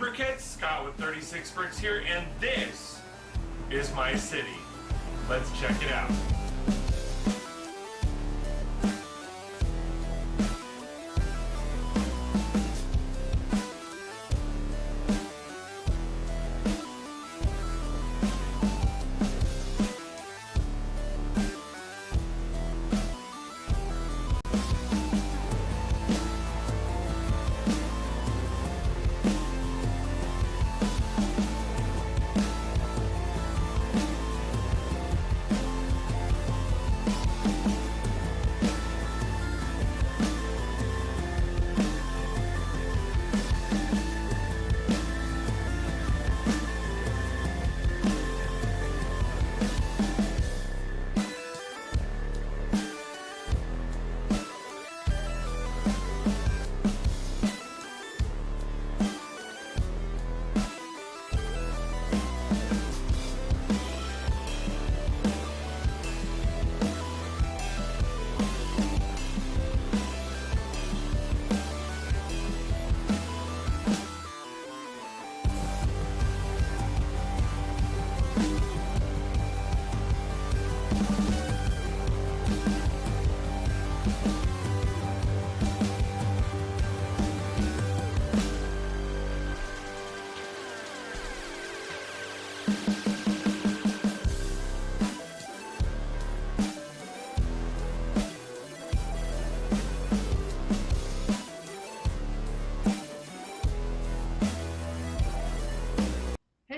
Briquettes, Scott with 36 Brix here, and this is my city. Let's check it out.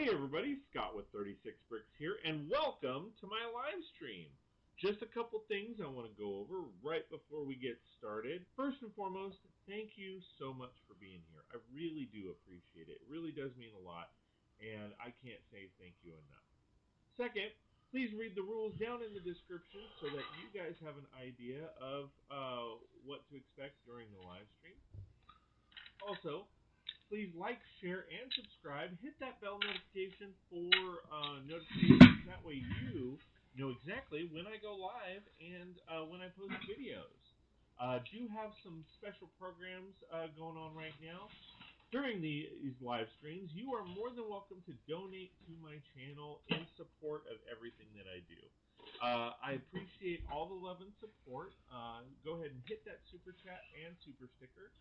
Everybody, Scott with 36 Brix here, and welcome to my live stream. Just a couple things I want to go over right before we get started. First and foremost, thank you so much for being here. I really do appreciate it. It really does mean a lot, and I can't say thank you enough. Second, please read the rules down in the description so that you guys have an idea of what to expect during the live stream. Also, please like, share, and subscribe. Hit that bell notification for notifications. That way you know exactly when I go live and when I post videos. Do have some special programs going on right now. During these live streams, you are more than welcome to donate to my channel in support of everything that I do. I appreciate all the love and support. Go ahead and hit that super chat and super sticker.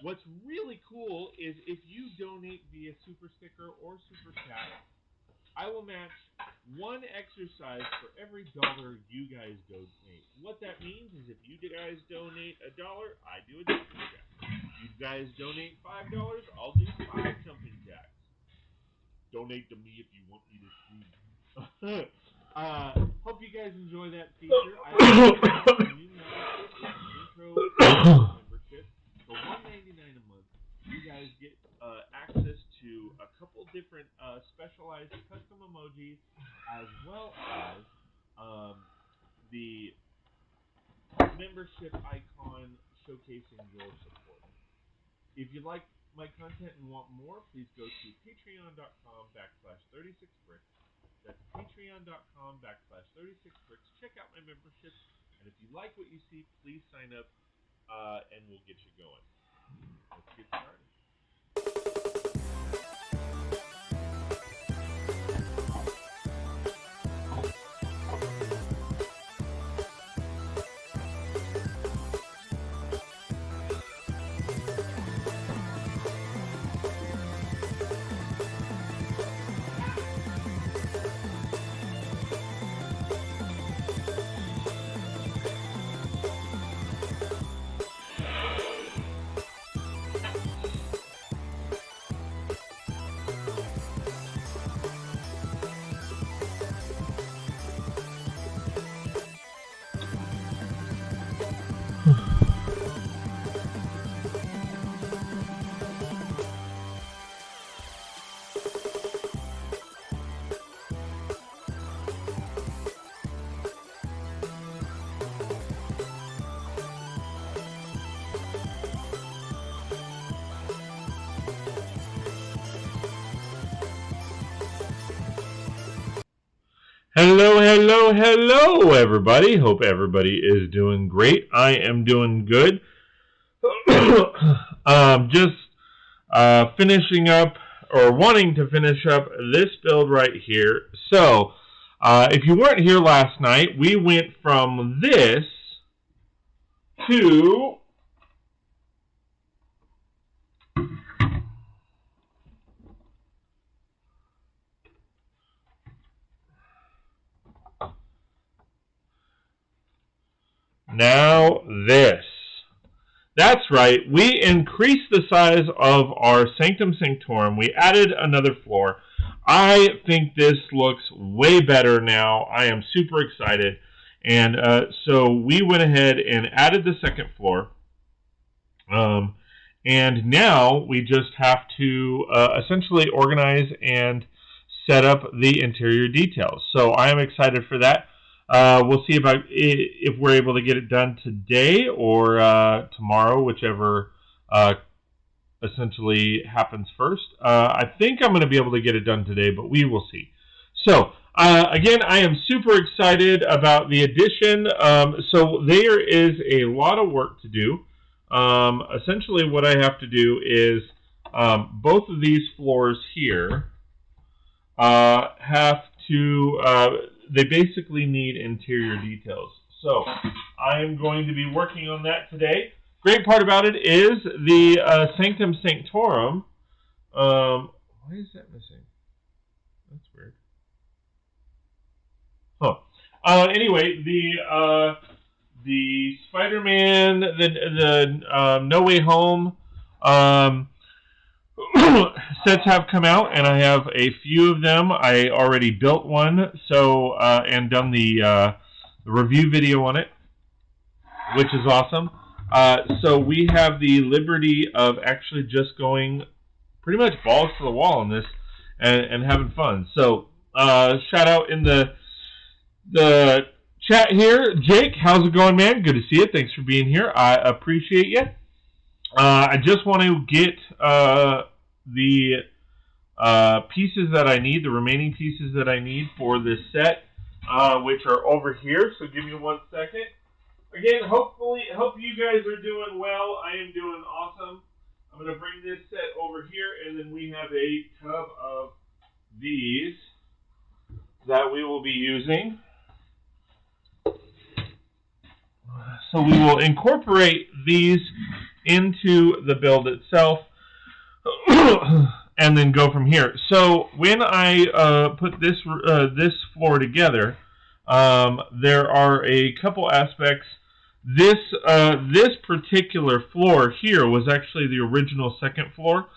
What's really cool is if you donate via super sticker or super chat, I will match one exercise for every $1 you guys donate. What that means is if you guys donate $1, I do a jumping jack. You guys donate $5, I'll do 5 jumping jacks. Donate to me if you want me to see. Hope you guys enjoy that feature. I have a new intro membership. For $1.99 a month, you guys get access to a couple different specialized custom emojis, as well as the membership icon showcasing your support. If you like my content and want more, please go to patreon.com/36brix. That's patreon.com/36brix. Check out my membership, and if you like what you see, please sign up. And we'll get you going. Let's get started. Hello, everybody. Hope everybody is doing great. I am doing good. Just finishing up or wanting to finish up this build right here. So, if you weren't here last night, we went from this to now this. That's right, we increased the size of our Sanctum Sanctorum. We added another floor. I think this looks way better now. I am super excited. And so we went ahead and added the second floor. And now we just have to essentially organize and set up the interior details. So I am excited for that. We'll see about if we're able to get it done today or tomorrow, whichever essentially happens first. I think I'm going to be able to get it done today, but we will see. So, again, I am super excited about the addition. So there is a lot of work to do. Essentially what I have to do is both of these floors here have to... they basically need interior details. So I am going to be working on that today. Great part about it is the Sanctum Sanctorum. Why is that missing? That's weird. Huh. Anyway, the Spider-Man, the No Way Home sets have come out, and I have a few of them. I already built one, so and done the review video on it, which is awesome. So we have the liberty of actually just going pretty much balls to the wall on this and having fun. So shout out in the chat here, Jake. How's it going, man? Good to see you. Thanks for being here. I appreciate you. I just want to get the pieces that I need, the remaining pieces that I need for this set, which are over here. So give me 1 second. Again, hope you guys are doing well. I am doing awesome. I'm going to bring this set over here, and then we have a tub of these that we will be using. So we will incorporate these into the build itself and then go from here. So when I put this floor together, there are a couple aspects. This particular floor here was actually the original second floor,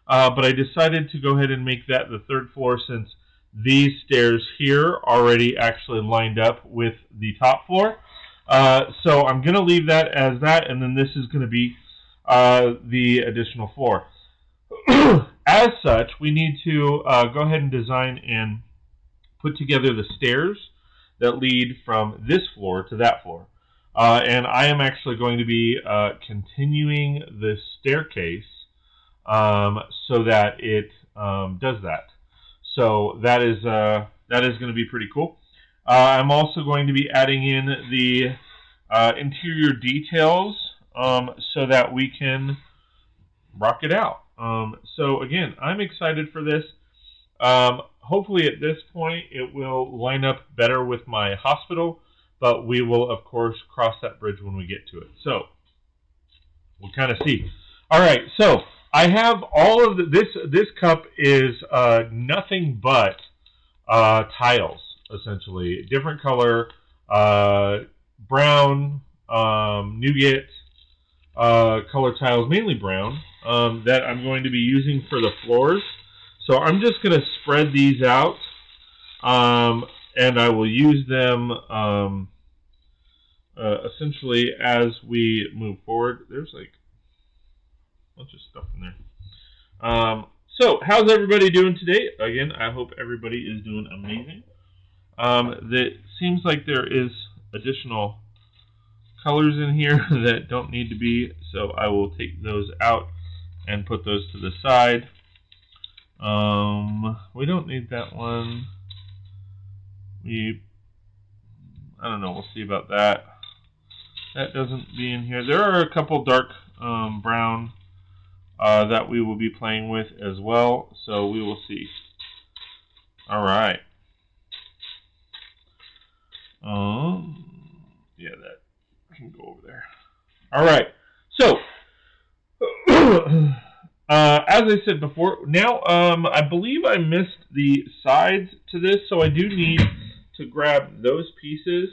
but I decided to go ahead and make that the third floor since these stairs here already actually lined up with the top floor. So I'm going to leave that as that, and then this is going to be the additional floor. As such, we need to go ahead and design and put together the stairs that lead from this floor to that floor. And I am actually going to be continuing the staircase so that it does that. So that is going to be pretty cool. I'm also going to be adding in the interior details so that we can rock it out. So again, I'm excited for this. Hopefully at this point it will line up better with my hospital, but we will of course cross that bridge when we get to it. So we'll kind of see. All right, so I have all of this cup is nothing but tiles, essentially. Different color, brown, nougat color tiles, mainly brown, that I'm going to be using for the floors. So I'm just going to spread these out, and I will use them essentially as we move forward. There's like a bunch of stuff in there. So how's everybody doing today? Again, I hope everybody is doing amazing. It seems like there is additional colors in here that don't need to be, so I will take those out and put those to the side. We don't need that one. I don't know, we'll see about that. That doesn't be in here. There are a couple dark brown that we will be playing with as well. So we will see. All right. Yeah, that can go over there. All right. So, as I said before, now I believe I missed the sides to this, so I do need to grab those pieces.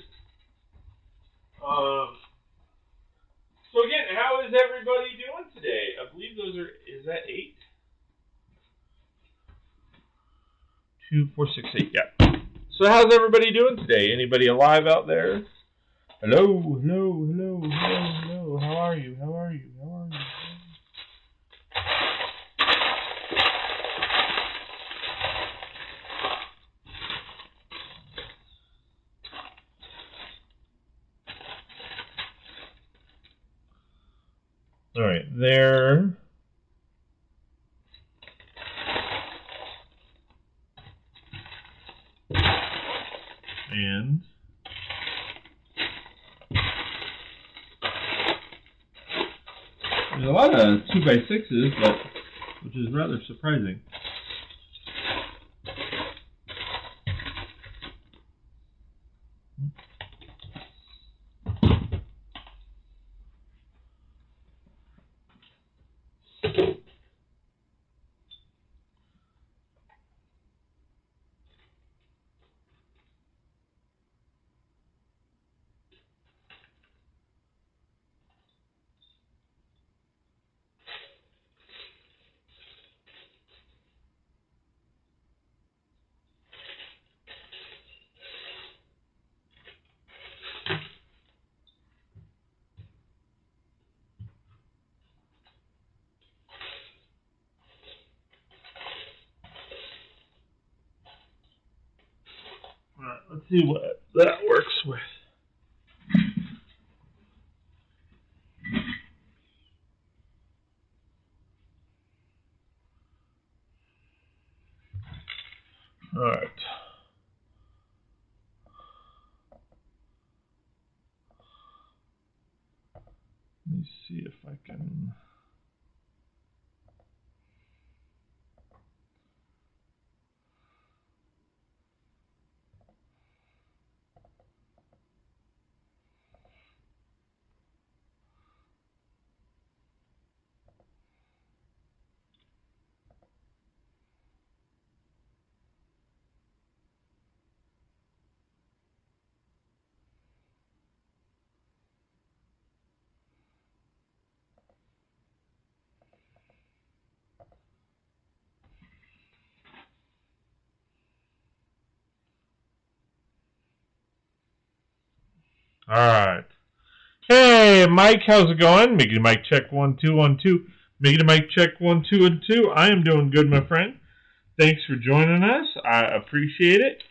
So again, how is everybody doing today? I believe those are, is that 8? 2, 4, 6, 8, yeah. So how's everybody doing today? Anybody alive out there? Hello, hello, hello, hello, hello. How are you? How are you? How are you? All right, there. And there's a lot of 2x6s, but which is rather surprising. Alright, let's see what that works with. Alright. Let me see if I can... Alright. Hey, Mike, how's it going? Making the mic check 1 2 1 2. Making the mic check 1 2 and 2. I am doing good, my friend. Thanks for joining us. I appreciate it.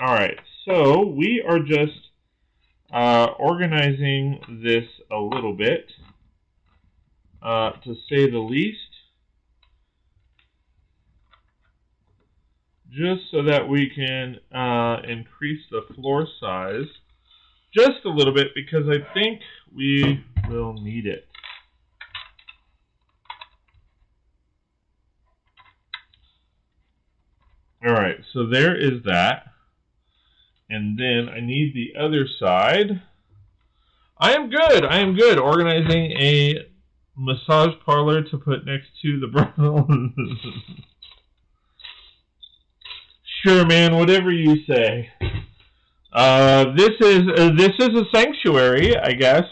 Alright, so we are just organizing this a little bit, to say the least. Just so that we can increase the floor size just a little bit, because I think we will need it. Alright, so there is that. And then I need the other side. I am good. Organizing a massage parlor to put next to the brothel. Sure, man, whatever you say. This is a sanctuary, I guess.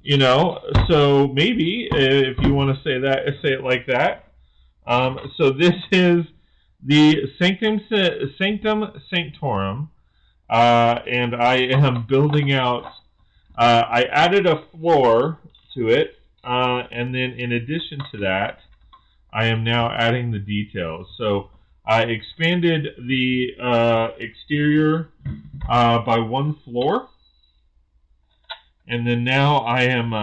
You know, so maybe if you want to say it like that. So this is the Sanctum Sanctorum, and I am building out. I added a floor to it, and then in addition to that, I am now adding the details. So I expanded the exterior by 1 floor, and then now I am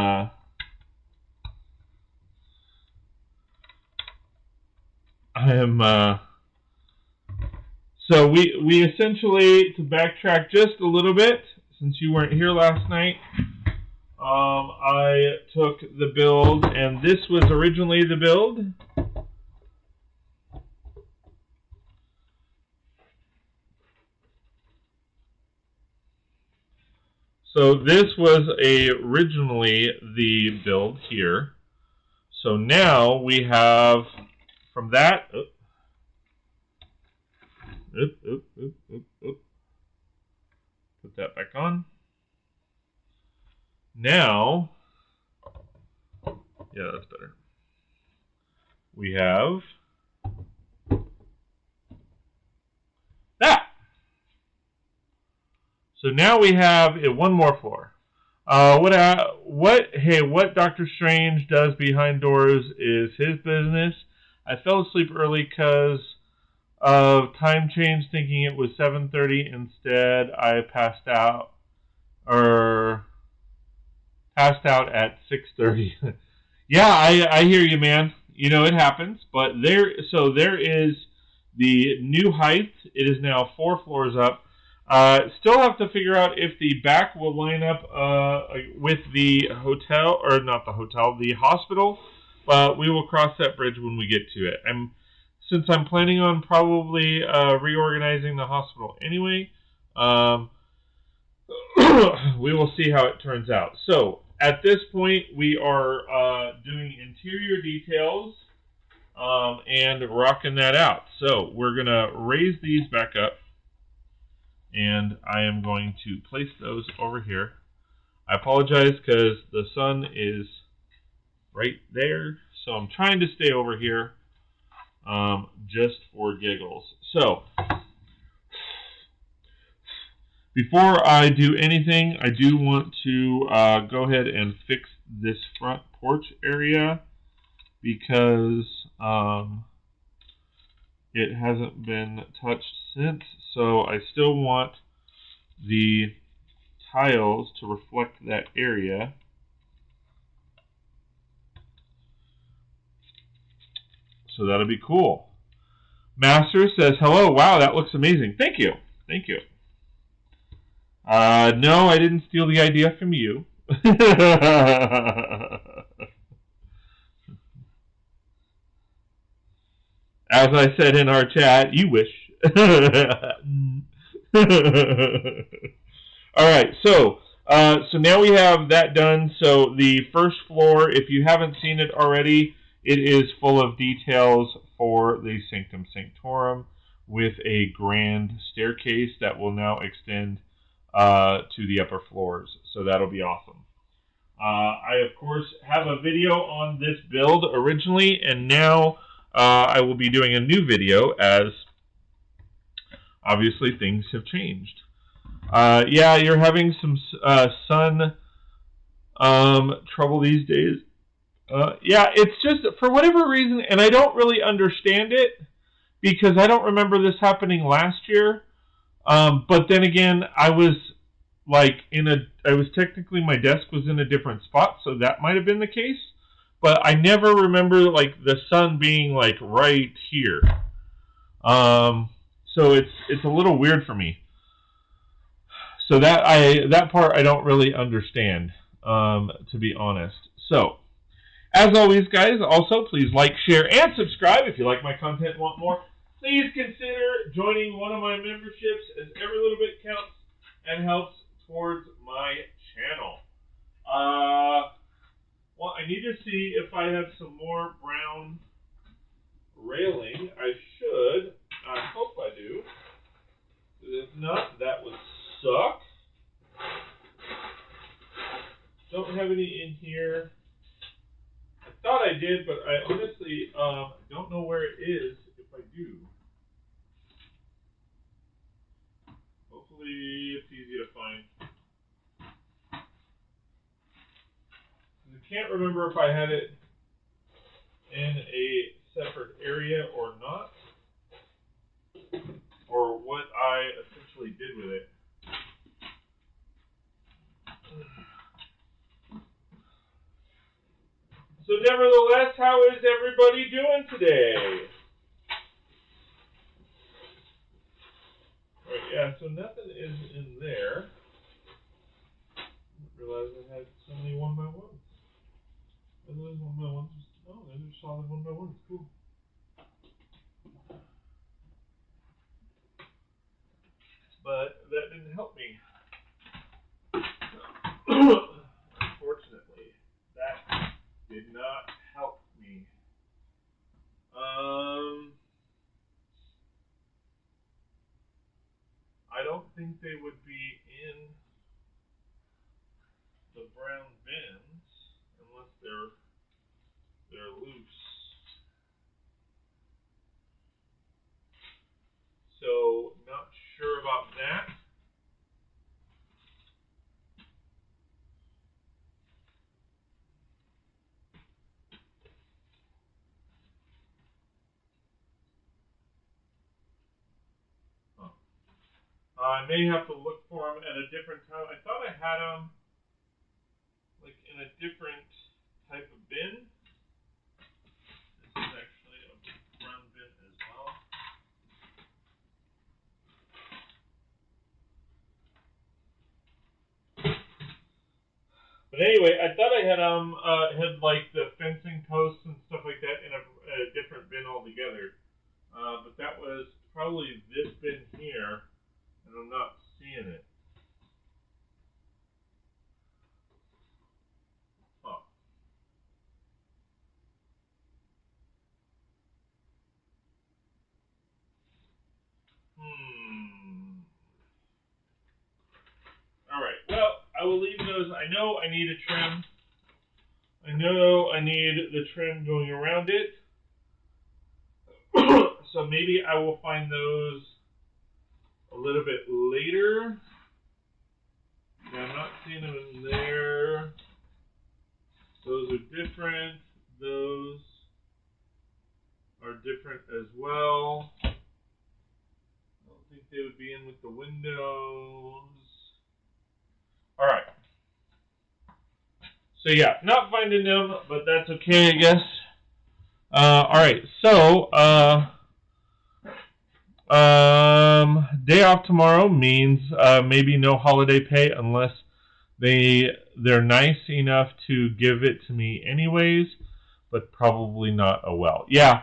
so we essentially, to backtrack just a little bit, since you weren't here last night, I took the build, and this was originally the build. So this was originally the build here. So now we have from that. Put that back on. Now, yeah, that's better. We have that. So now we have one more floor. What Doctor Strange does behind doors is his business. I fell asleep early because of time change, thinking it was 7:30. Instead, I passed out at 6:30. Yeah, I hear you, man. You know, it happens. But there is the new height. It is now 4 floors up. Still have to figure out if the back will line up with the hotel, or not the hotel, the hospital. But we will cross that bridge when we get to it. Since I'm planning on probably reorganizing the hospital anyway, we will see how it turns out. So at this point, we are doing interior details and rocking that out. So we're going to raise these back up. And I am going to place those over here. I apologize because the sun is right there. So I'm trying to stay over here just for giggles. So before I do anything, I do want to go ahead and fix this front porch area because it hasn't been touched since. So I still want the tiles to reflect that area. So that'll be cool. Master says, hello, wow, that looks amazing. Thank you. Thank you. No, I didn't steal the idea from you. As I said in our chat, you wish. Alright, so now we have that done. So the first floor, if you haven't seen it already, it is full of details for the Sanctum Sanctorum with a grand staircase that will now extend to the upper floors. So that'll be awesome. I, of course, have a video on this build originally, and now I will be doing a new video as obviously things have changed. Yeah, you're having some sun trouble these days. Yeah, it's just for whatever reason, and I don't really understand it because I don't remember this happening last year. But then again, I was technically my desk was in a different spot, so that might have been the case. But I never remember like the sun being like right here. So it's a little weird for me. So that part I don't really understand, to be honest. So, as always, guys, also please like, share, and subscribe if you like my content and want more. Please consider joining one of my memberships, as every little bit counts and helps towards my channel. Well, I need to see if I have some more brown railing. I should. I hope I do. If not, that would suck. Don't have any in here. I thought I did, but I honestly don't know where it is if I do. Hopefully it's easy to find. I can't remember if I had it in a separate area or not, or what I essentially did with it. So nevertheless, how is everybody doing today? Right, yeah, so nothing is in there. Didn't realize realize I had so many 1x1s. And those 1x1s, oh, those are solid 1x1s. Cool. But that didn't help me. Unfortunately, that did not help me. I don't think they would be in the brown bins unless they're loose. So not sure about that. I may have to look for them at a different time. I thought I had them like in a different type of bin. This is actually a brown bin as well. But anyway, I thought I had had like the fencing posts and stuff like that in a different bin altogether. But that was probably this bin here, and I'm not seeing it. Huh. Alright, well, I will leave those. I know I need a trim. I know I need the trim going around it. So maybe I will find those a little bit later. Yeah, I'm not seeing them in there. Those are different. Those are different as well. I don't think they would be in with the windows. Alright. So yeah, not finding them, but that's okay, I guess. Alright, so day off tomorrow means maybe no holiday pay unless they're nice enough to give it to me anyways, but probably not a well. Yeah,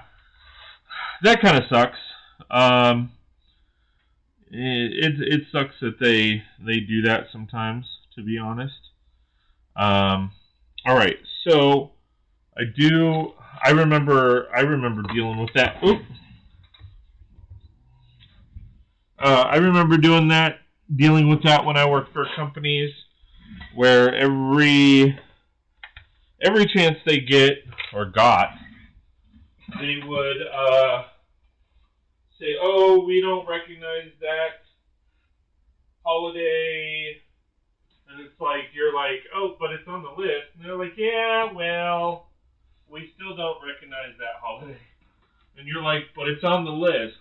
that kind of sucks. It sucks that they do that sometimes, to be honest. All right, so I remember dealing with that. Oop. I remember dealing with that when I worked for companies where every chance they get or got, they would say, "Oh, we don't recognize that holiday," and it's like you're like, "Oh, but it's on the list," and they're like, "Yeah, well, we still don't recognize that holiday," and you're like, "But it's on the list."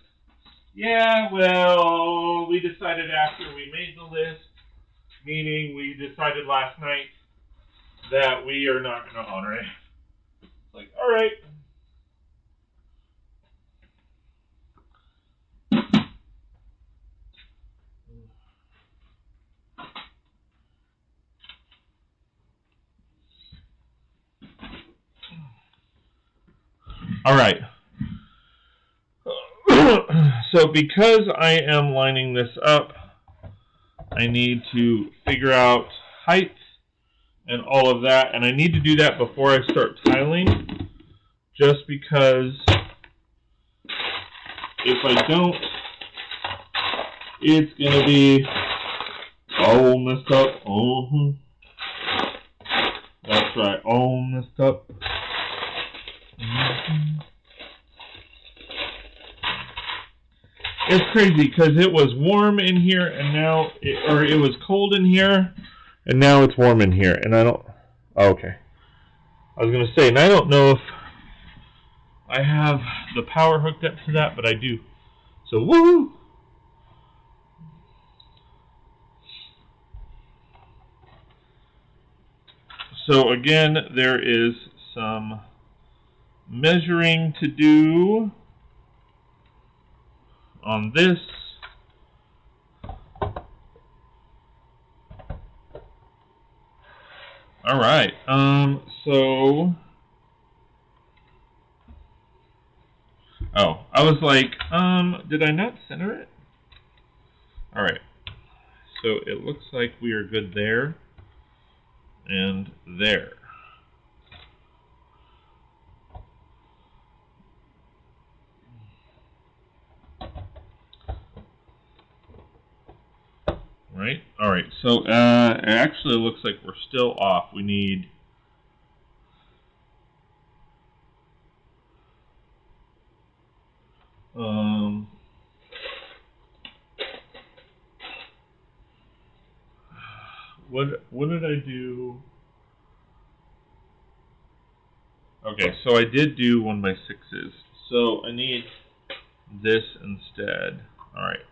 Yeah, well, we decided after we made the list, meaning we decided last night that we are not going to honor it. It's like, all right. All right. So because I am lining this up, I need to figure out height and all of that, and I need to do that before I start tiling, just because if I don't, it's going to be all messed up. That's right, all messed up. It's crazy because it was warm in here and now, it was cold in here and now it's warm in here. And I don't, okay. I was going to say, and I don't know if I have the power hooked up to that, but I do. So, woo! So again, there is some measuring to do on this. All right. So. Oh, I was like, did I not center it? All right. So it looks like we are good there and there. Right? All right. So it actually looks like we're still off. We need what did I do? Okay, so I did do one by sixes. So I need this instead. All right.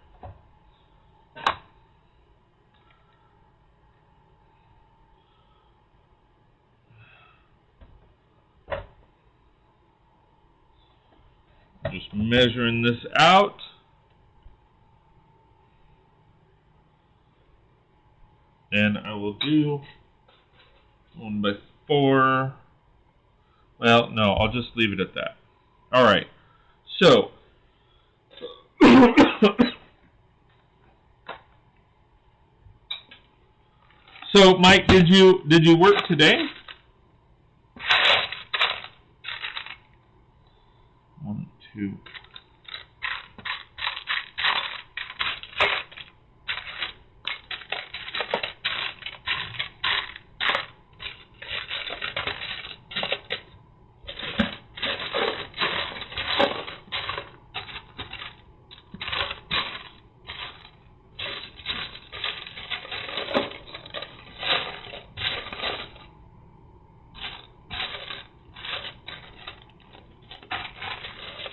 Just measuring this out. And I will do 1 by 4. Well, no, I'll just leave it at that. All right. So, so Mike, did you work today? 1, 2.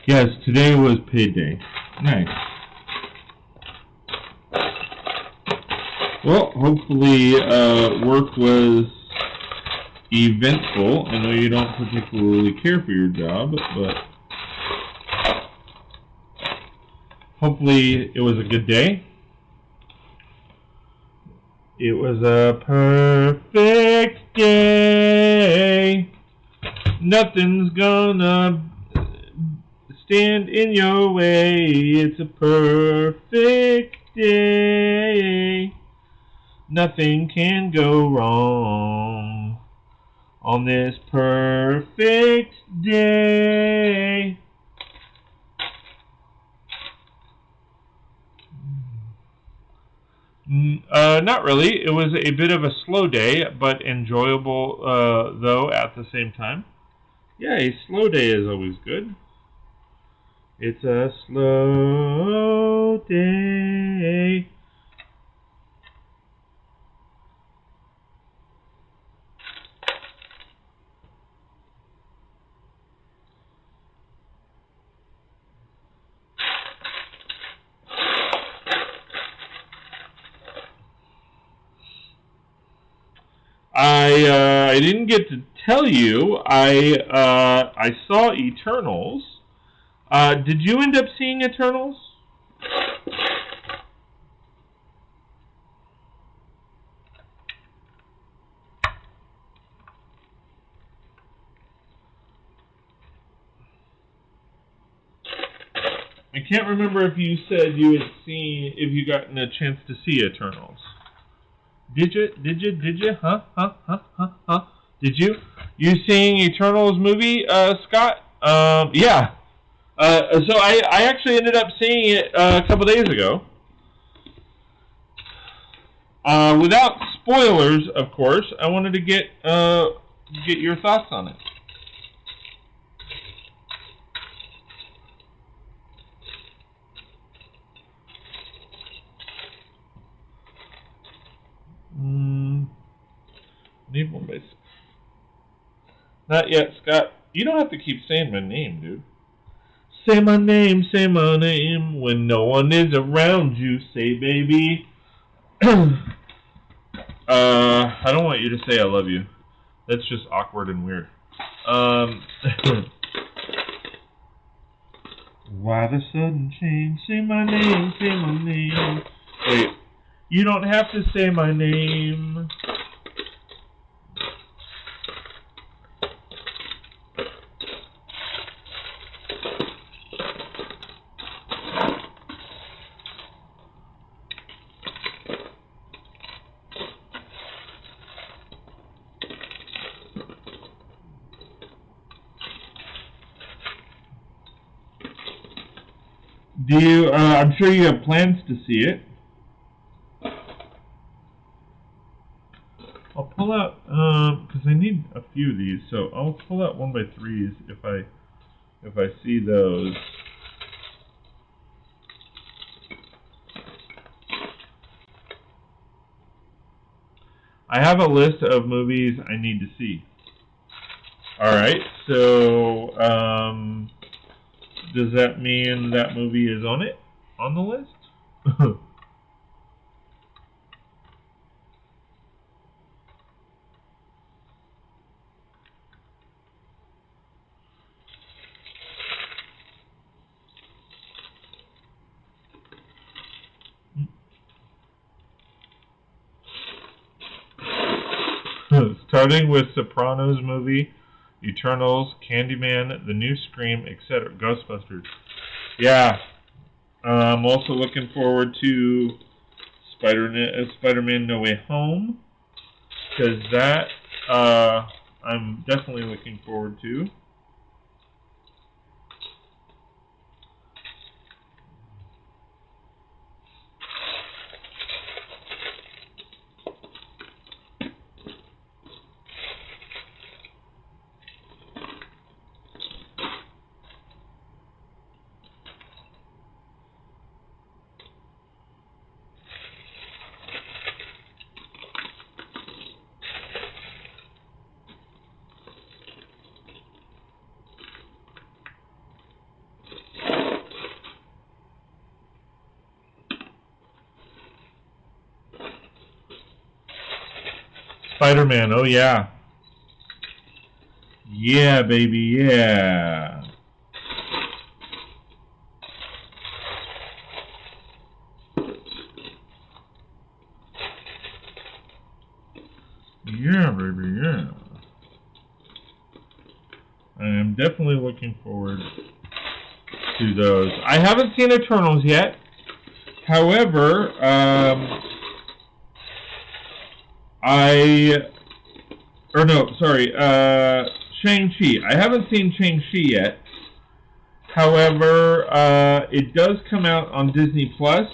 Yes, today was payday. Nice. Well, hopefully work was eventful. I know you don't particularly care for your job, but hopefully it was a good day. It was a perfect day. Nothing's gonna stand in your way. It's a perfect day. Nothing can go wrong on this perfect day. Not really. It was a bit of a slow day, but enjoyable though at the same time. Yeah, a slow day is always good. It's a slow day. I didn't get to tell you. I saw Eternals. Did you end up seeing Eternals? I can't remember if you said you had seen, if you gotten a chance to see Eternals. Did you? Huh? Did you? You seeing Eternals movie, Scott? Yeah. So I actually ended up seeing it a couple days ago. Without spoilers, of course, I wanted to get your thoughts on it. Need 1 by 6. Not yet, Scott. You don't have to keep saying my name, dude. Say my name when no one is around you. Say, baby. I don't want you to say I love you. That's just awkward and weird. Why the sudden change? Say my name. Wait, you don't have to say my name. Do you? I'm sure you have plans to see it. I'll pull out because I need a few of these, so I'll pull out 1x3s if I see those. I have a list of movies I need to see. Alright, so does that mean that movie is on the list? Starting with Sopranos movie, Eternals, Candyman, The New Scream, etc. Ghostbusters. Yeah. I'm also looking forward to Spider-Man No Way Home, because that I'm definitely looking forward to. Spider-Man, oh yeah. Yeah, baby, yeah. Yeah, baby, yeah. I am definitely looking forward to those. I haven't seen Eternals yet. However, Shang-Chi. I haven't seen Shang-Chi yet. However, it does come out on Disney Plus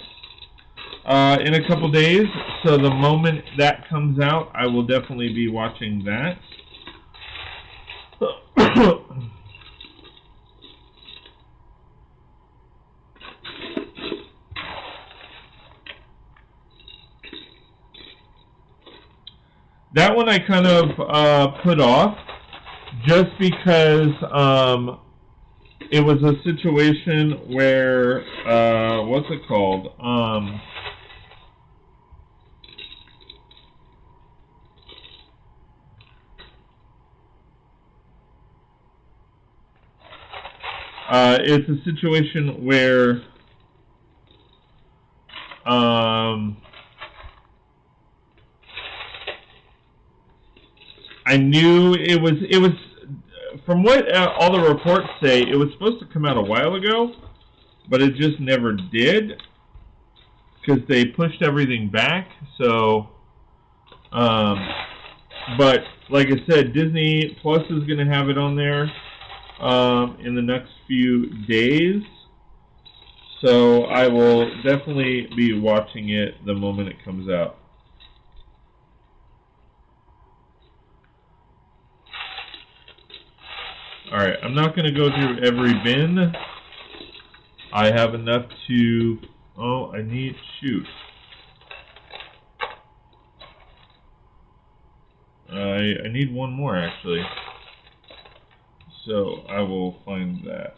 in a couple days. So the moment that comes out, I will definitely be watching that. That one I kind of put off just because it was a situation where, what's it called? It's a situation where I knew it was from what all the reports say, it was supposed to come out a while ago, but it just never did because they pushed everything back. So, but like I said, Disney Plus is going to have it on there in the next few days. So I will definitely be watching it the moment it comes out. Alright, I'm not going to go through every bin. I have enough to... Oh, I need... Shoot. I need one more, actually. So, I will find that.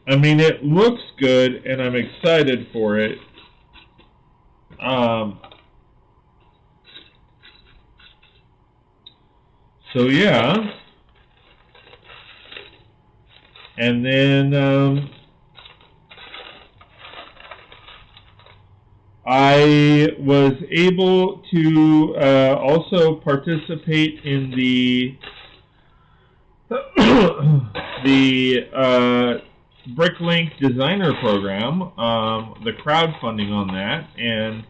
I mean, it looks good, and I'm excited for it. So, yeah. And then, I was able to also participate in the Bricklink Designer Program, the crowdfunding on that, and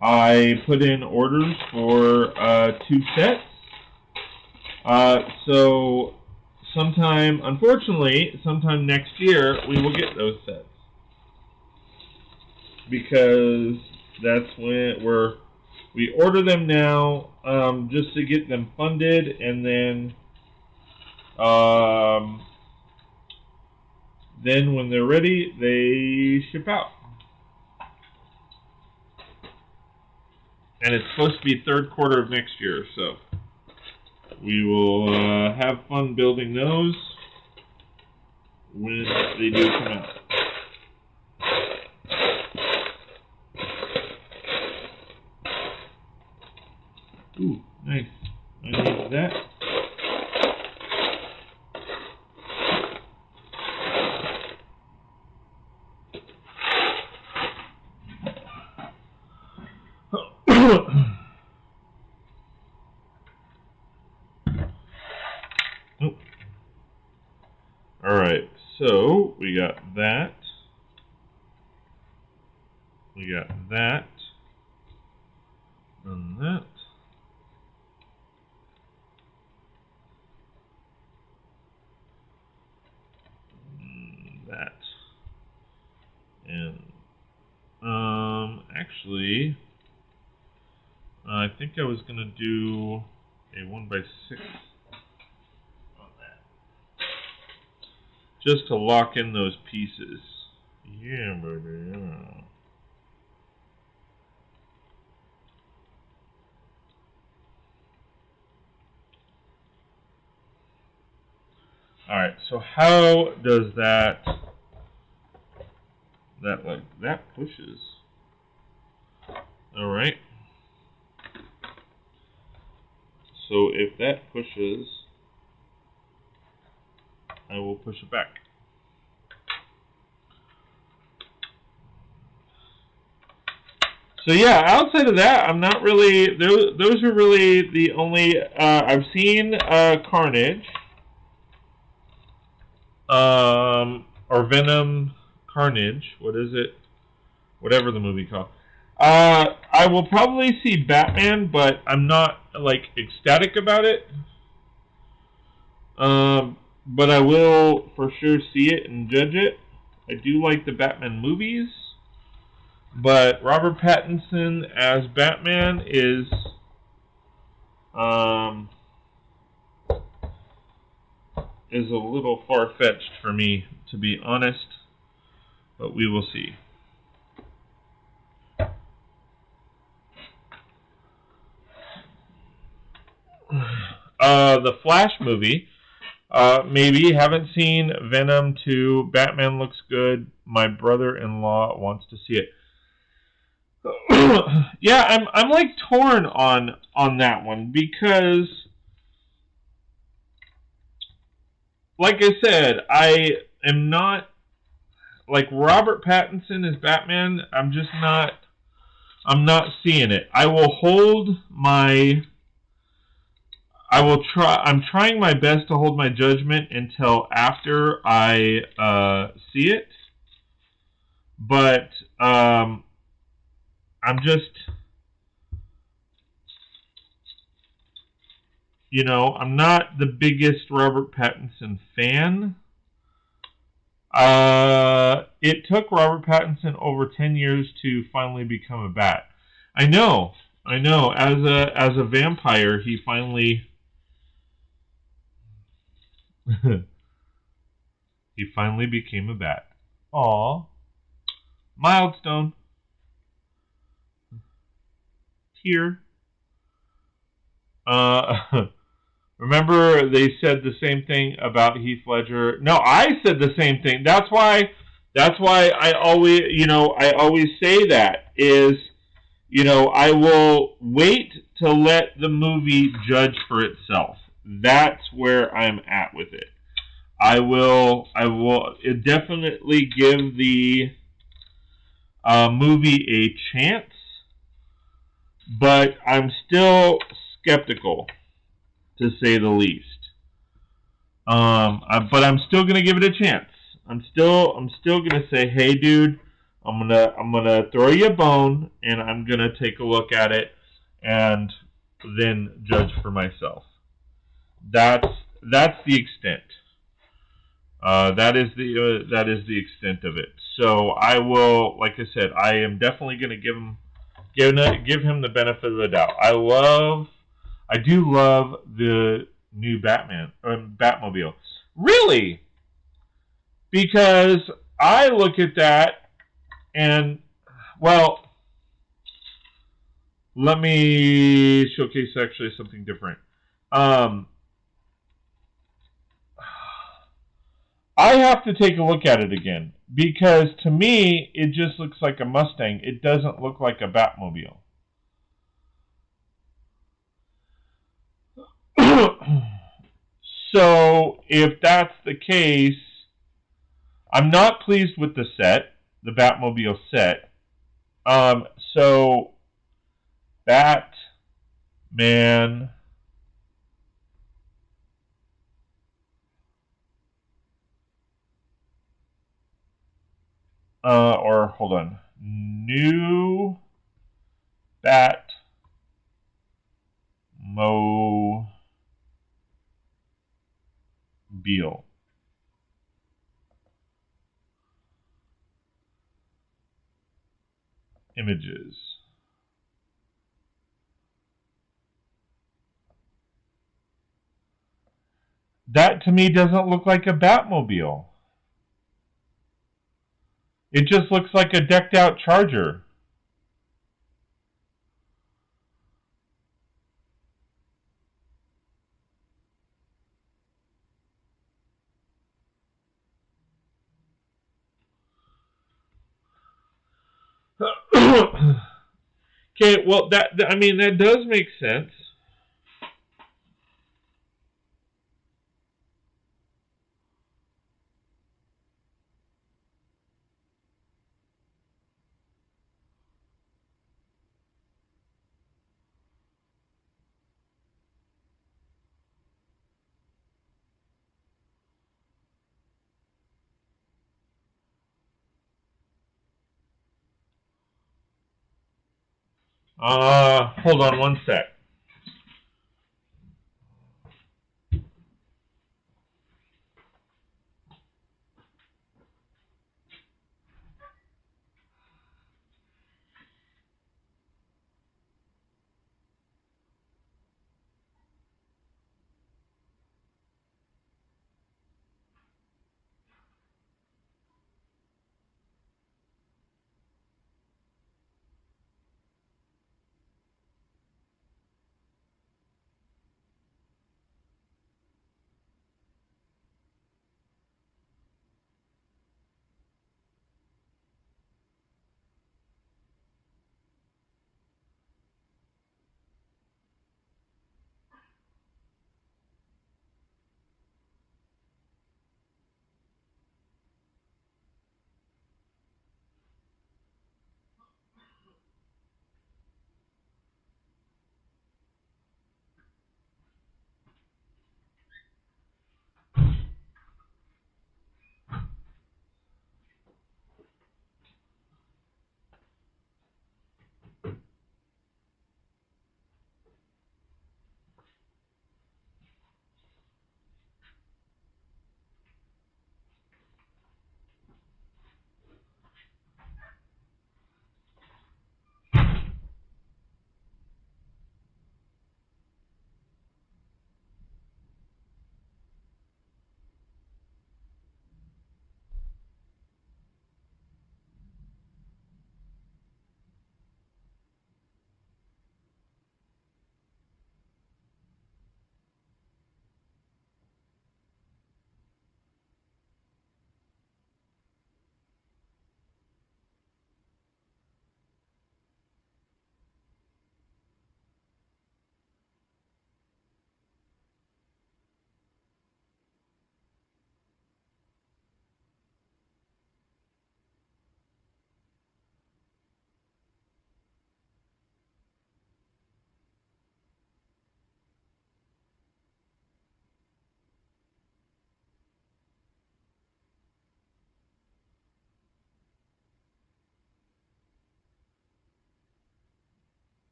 I put in orders for 2 sets. So sometime, unfortunately, sometime next year, we will get those sets. Because that's when we order them now, just to get them funded, and then when they're ready, they ship out. And it's supposed to be 3rd quarter of next year, so we will have fun building those when they do come out. Ooh, nice. I need that. Alright, so we got that. We got that. And that. That. And actually, I think I was gonna do a 1x6 on that, just to lock in those pieces. Yeah, baby. Yeah. Alright, so how does that look? That pushes. Alright. So if that pushes, I will push it back. So yeah, outside of that, I'm not really, those are really the only, I've seen Carnage. Or Venom, Carnage, what is it? Whatever the movie called. I will probably see Batman, but I'm not, like, ecstatic about it. But I will for sure see it and judge it. I do like the Batman movies, but Robert Pattinson as Batman is, is a little far-fetched for me, to be honest, but we will see. The Flash movie, maybe, haven't seen Venom 2, Batman looks good, my brother-in-law wants to see it. Yeah, I'm like torn on that one, because like I said, I am not, like, Robert Pattinson as Batman, I'm not seeing it. I will hold my, I'm trying my best to hold my judgment until after I see it. But, I'm just, you know, I'm not the biggest Robert Pattinson fan. It took Robert Pattinson over 10 years to finally become a bat. I know. As a vampire, he finally he finally became a bat. Aw. Milestone. Tear. Remember they said the same thing about Heath Ledger? No, I said the same thing. That's why I always say that is, you know, I will wait to let the movie judge for itself. That's where I'm at with it. I will definitely give the movie a chance, but I'm still skeptical, to say the least. But I'm still going to give it a chance. I'm still gonna say, hey, dude, I'm gonna throw you a bone, and I'm gonna take a look at it, and then judge for myself. That's the extent. That is the extent of it. So I will, like I said, I am definitely gonna give him the benefit of the doubt. I do love the new Batmobile. Really? Because I look at that and, well, let me showcase actually something different. I have to take a look at it again because to me it just looks like a Mustang. It doesn't look like a Batmobile. So if that's the case, I'm not pleased with the set, the Batmobile set. So Batman or hold on, new Batmobile images. That to me doesn't look like a Batmobile. It just looks like a decked out Charger. Okay, well that does make sense. Hold on one sec.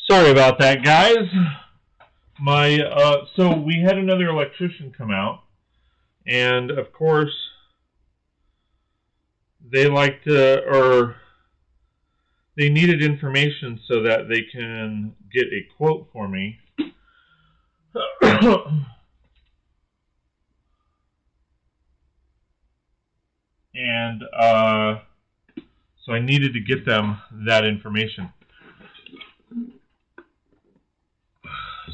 Sorry about that, guys. So we had another electrician come out, and of course, they they needed information so that they can get a quote for me. And so I needed to get them that information.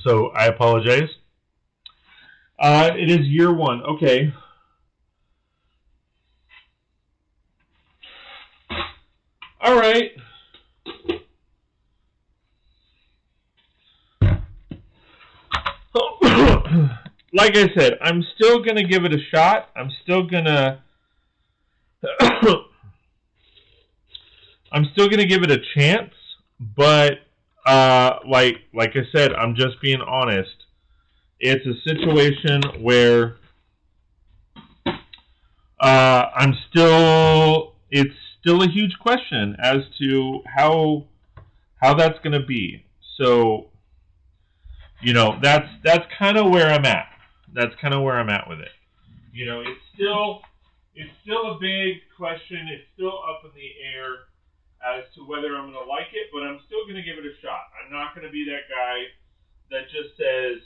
So I apologize. It is year one. Okay. All right. Like I said, I'm still going to give it a shot. I'm still going to give it a chance, but like I said, I'm just being honest. It's a situation where it's still a huge question as to how that's going to be. So, you know, that's kind of where I'm at. That's kind of where I'm at with it. You know, it's still a big question. It's still up in the air as to whether I'm going to like it, but I'm still going to give it a shot. I'm not going to be that guy that just says,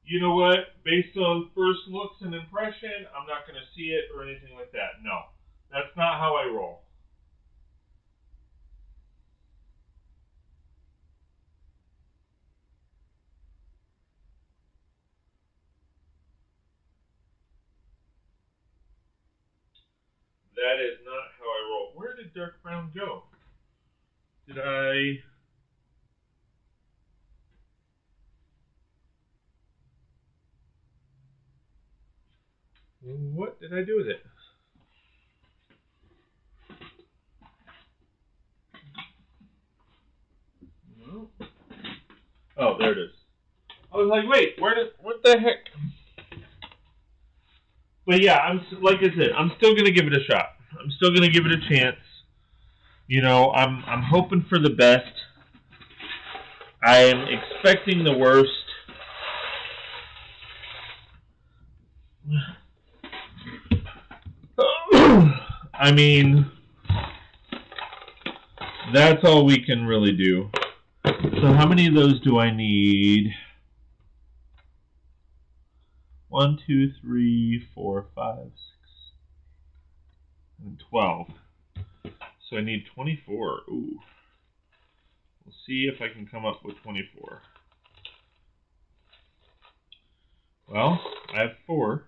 you know what, based on first looks and impression, I'm not going to see it or anything like that. No, that's not how I roll. That is not how I roll. Where did Dark Brown go? Did I... What did I do with it? No. Oh, there it is. I was like, wait, what the heck? But yeah, like I said, I'm still gonna give it a shot. I'm still gonna give it a chance. You know, I'm hoping for the best. I am expecting the worst. I mean, that's all we can really do. So how many of those do I need? 1, 2, 3, 4, 5, 6, and 12. So I need 24. Ooh. We'll see if I can come up with 24. Well, I have 4.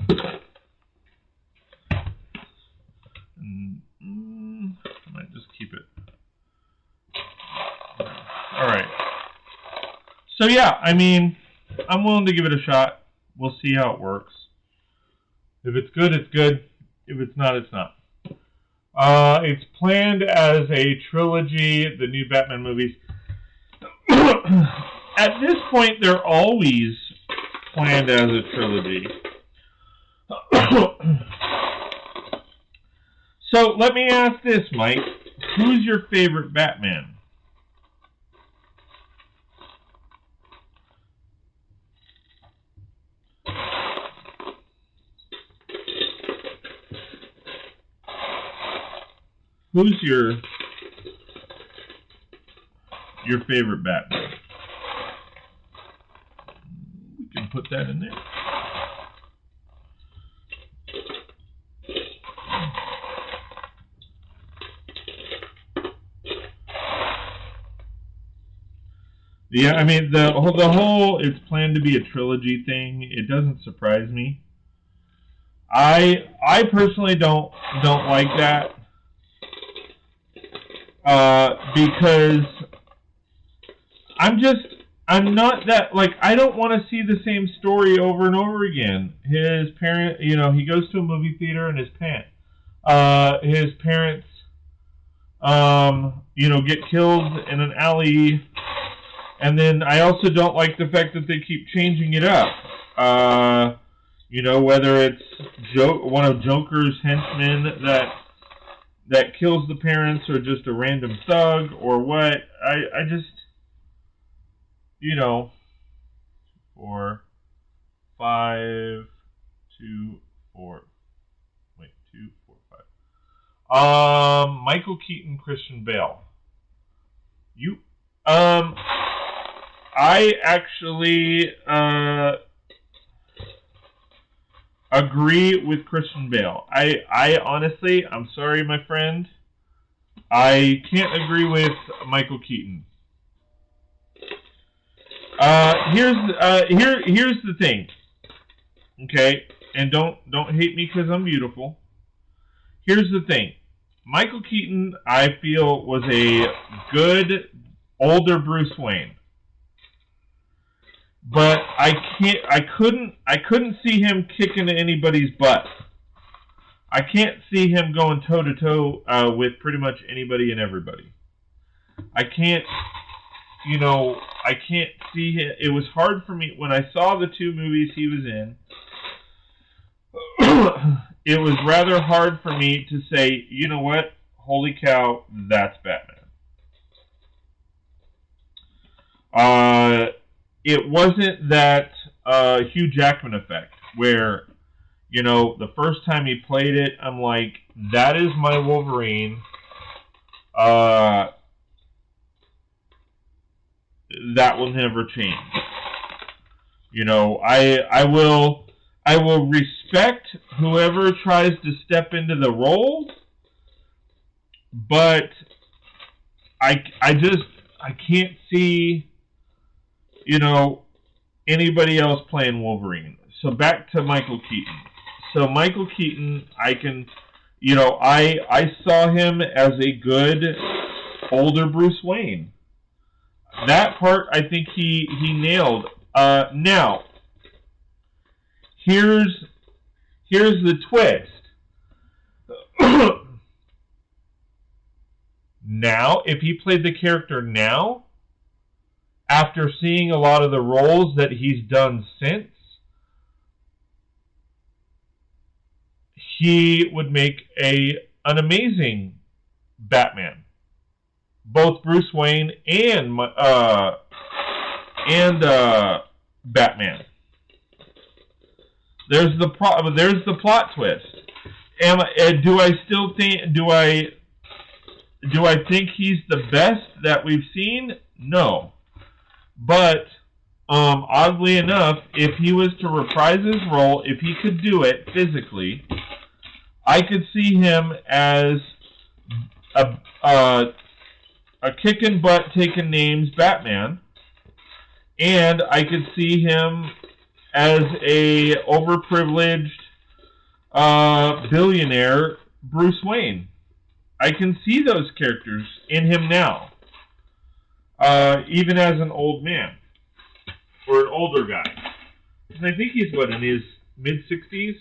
I might just keep it. Alright. So yeah, I mean, I'm willing to give it a shot. We'll see how it works. If it's good, it's good. If it's not, it's not. It's planned as a trilogy, the new Batman movies. At this point, they're always planned as a trilogy. So let me ask this, Mike. Who's your favorite Batman? Who's your favorite Batman? We can put that in there. Yeah, I mean the whole it's planned to be a trilogy thing. It doesn't surprise me. I personally don't like that. Because I'm not that, like, I don't want to see the same story over and over again. His parent, you know, he goes to a movie theater and his parents, you know, get killed in an alley. And then I also don't like the fact that they keep changing it up. You know, whether it's one of Joker's henchmen that that kills the parents or just a random thug or what. I just, 4, 5, 2, 4. Wait, 2, 4, 5. Michael Keaton, Christian Bale. I actually agree with Christian Bale. I honestly, I'm sorry, my friend, I can't agree with Michael Keaton. Here's the thing, okay? And don't hate me because I'm beautiful. Here's the thing. Michael Keaton, I feel, was a good older Bruce Wayne. But I couldn't see him kicking anybody's butt. I can't see him going toe to toe with pretty much anybody and everybody. I can't see him. It was hard for me when I saw the 2 movies he was in. It was rather hard for me to say, you know what? Holy cow, that's Batman. It wasn't that Hugh Jackman effect where, the first time he played it, I'm like, that is my Wolverine. That will never change. I will respect whoever tries to step into the role, but I can't see anybody else playing Wolverine. So back to Michael Keaton. So Michael Keaton, I saw him as a good older Bruce Wayne. That part I think he nailed. Now, here's the twist. Now, if he played the character now, after seeing a lot of the roles that he's done since, he would make an amazing Batman. Both Bruce Wayne and Batman. There's the plot twist. Do I still think? Do I think he's the best that we've seen? No. But oddly enough, if he was to reprise his role, if he could do it physically, I could see him as a kicking butt, taking names Batman, and I could see him as a overprivileged billionaire Bruce Wayne. I can see those characters in him now, even as an old man or an older guy. And I think he's in his mid-60s.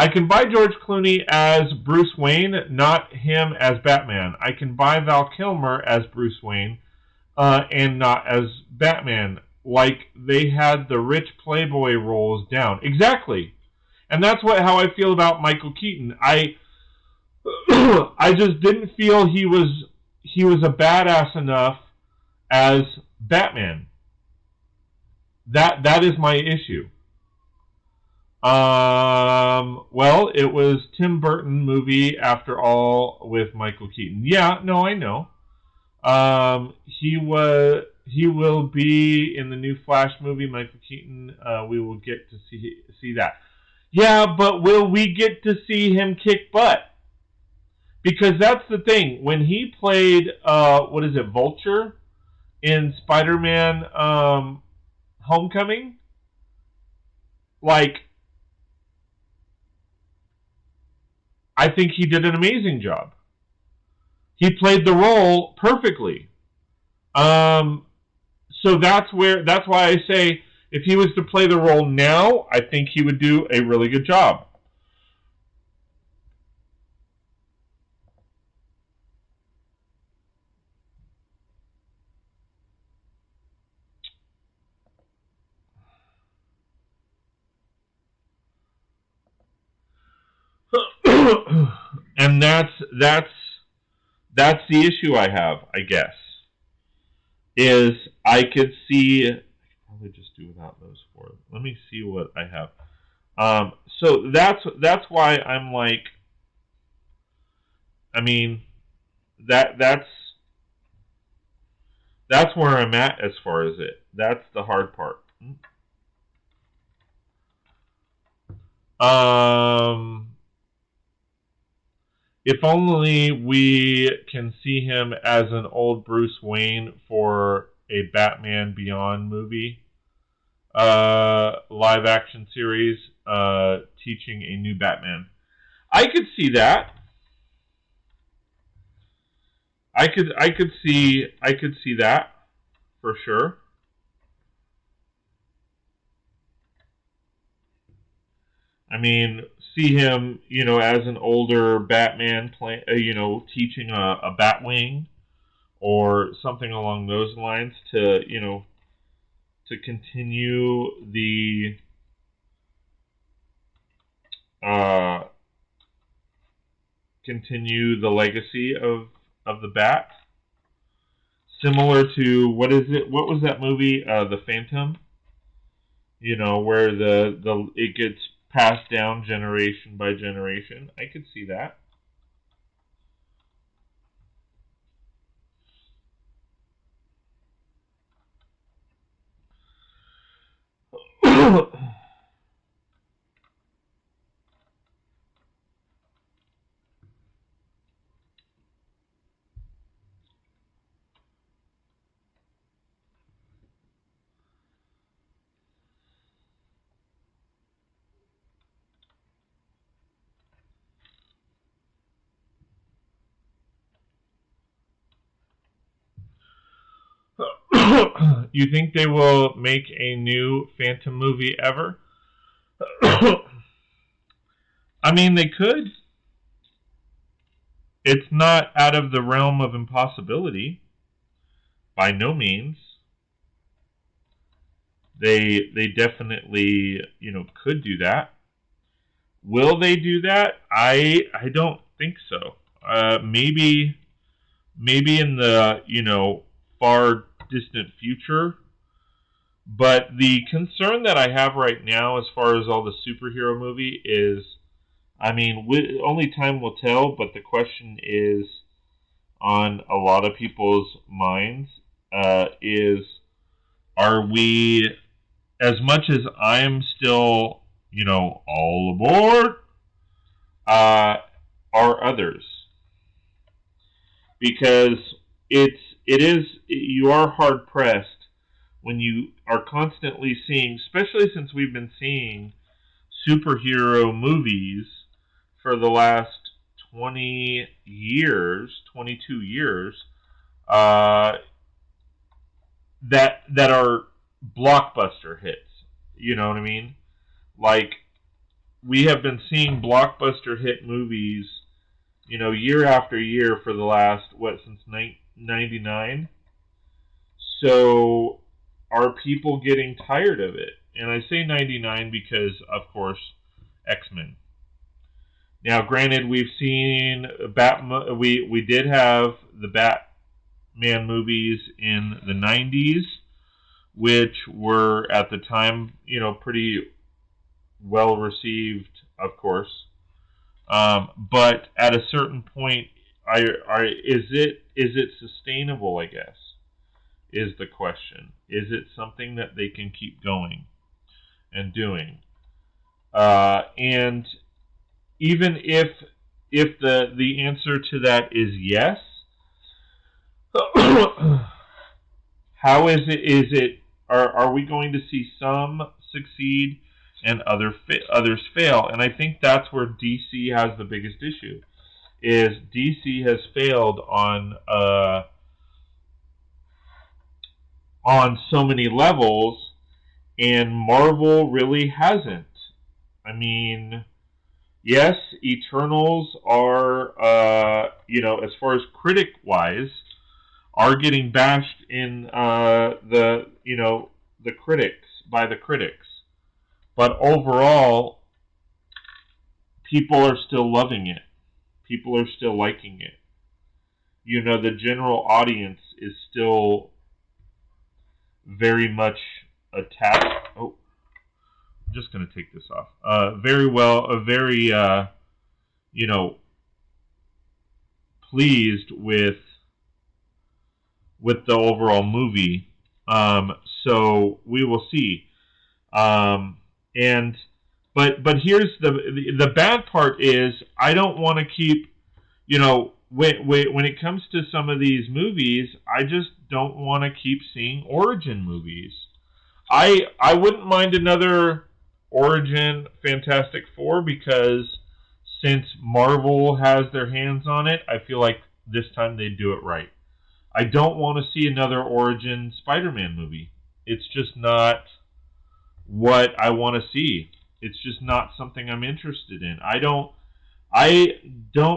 I can buy George Clooney as Bruce Wayne, not him as Batman. I can buy Val Kilmer as Bruce Wayne, and not as Batman. Like they had the rich playboy roles down. Exactly. And that's how I feel about Michael Keaton. I just didn't feel he was a badass enough as Batman. That is my issue. Well, it was Tim Burton movie after all with Michael Keaton. Yeah, no, I know. He will be in the new Flash movie, Michael Keaton. We will get to see that. Yeah, but will we get to see him kick butt? Because that's the thing. When he played, Vulture in Spider-Man Homecoming, I think he did an amazing job. He played the role perfectly. So that's why I say if he was to play the role now, I think he would do a really good job. And that's the issue I have, I guess. Is I could see, I could probably just do without those four. Let me see what I have. So that's why I'm like, I mean, that's where I'm at as far as it. That's the hard part. If only we can see him as an old Bruce Wayne for a Batman Beyond movie, live action series, teaching a new Batman. I could see that. I could see that for sure. I mean, see him, as an older Batman, teaching a Batwing or something along those lines to, to continue the legacy of the Bat. Similar to what was that movie? The Phantom. Where it gets passed down generation by generation. I could see that. You think they will make a new Phantom movie ever? I mean, they could. It's not out of the realm of impossibility. By no means. They definitely, could do that. Will they do that? I don't think so. Maybe in the, far distant future. But the concern that I have right now as far as all the superhero movie is, I mean, only time will tell, but the question is on a lot of people's minds is, are we, as much as I'm still, all aboard, are others? Because you are hard pressed when you are constantly seeing, especially since we've been seeing superhero movies for the last 22 years, that are blockbuster hits. You know what I mean? Like, we have been seeing blockbuster hit movies, year after year for the last, since 99? So, are people getting tired of it? And I say 99 because, of course, X-Men. Now, granted, we've seen we did have the Batman movies in the 90s, which were at the time, pretty well received, of course. But at a certain point, is it sustainable, I guess, is the question. Is it something that they can keep going and doing? And even if the answer to that is yes, how is it? Are we going to see some succeed and others fail? And I think that's where DC has the biggest issue. Is DC has failed on so many levels, and Marvel really hasn't. I mean, yes, Eternals are, as far as critic-wise, are getting bashed in the critics, by the critics. But overall, people are still loving it. People are still liking it. You know, the general audience is still very much attached. Oh, I'm just going to take this off. You know, pleased with the overall movie. So we will see. But here's the bad part is I don't want to keep, you know, when it comes to some of these movies, I just don't want to keep seeing origin movies. I wouldn't mind another origin Fantastic Four, because since Marvel has their hands on it, I feel like this time they do it right. I don't want to see another origin Spider-Man movie. It's just not what I want to see. It's just not something I'm interested in. I don't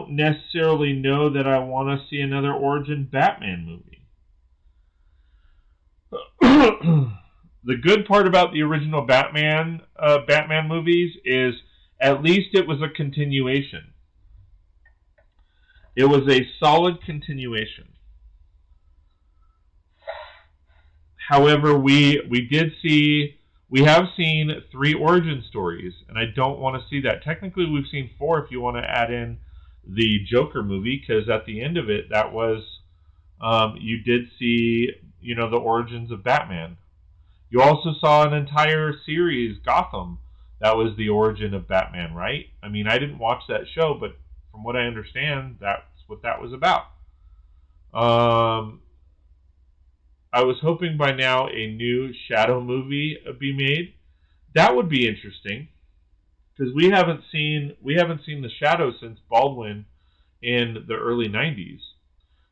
necessarily know that I want to see another origin Batman movie. The good part about the original Batman movies is at least it was a continuation. It was a solid continuation. However, we have seen 3 origin stories, and I don't want to see that. Technically, we've seen 4 if you want to add in the Joker movie, because at the end of it, that was you did see, you know, the origins of Batman. You also saw an entire series, Gotham, that was the origin of Batman, right? I mean, I didn't watch that show, but from what I understand, that's what that was about. I was hoping by now a new Shadow movie be made. That would be interesting, because we haven't seen the Shadow since Baldwin in the early 90s.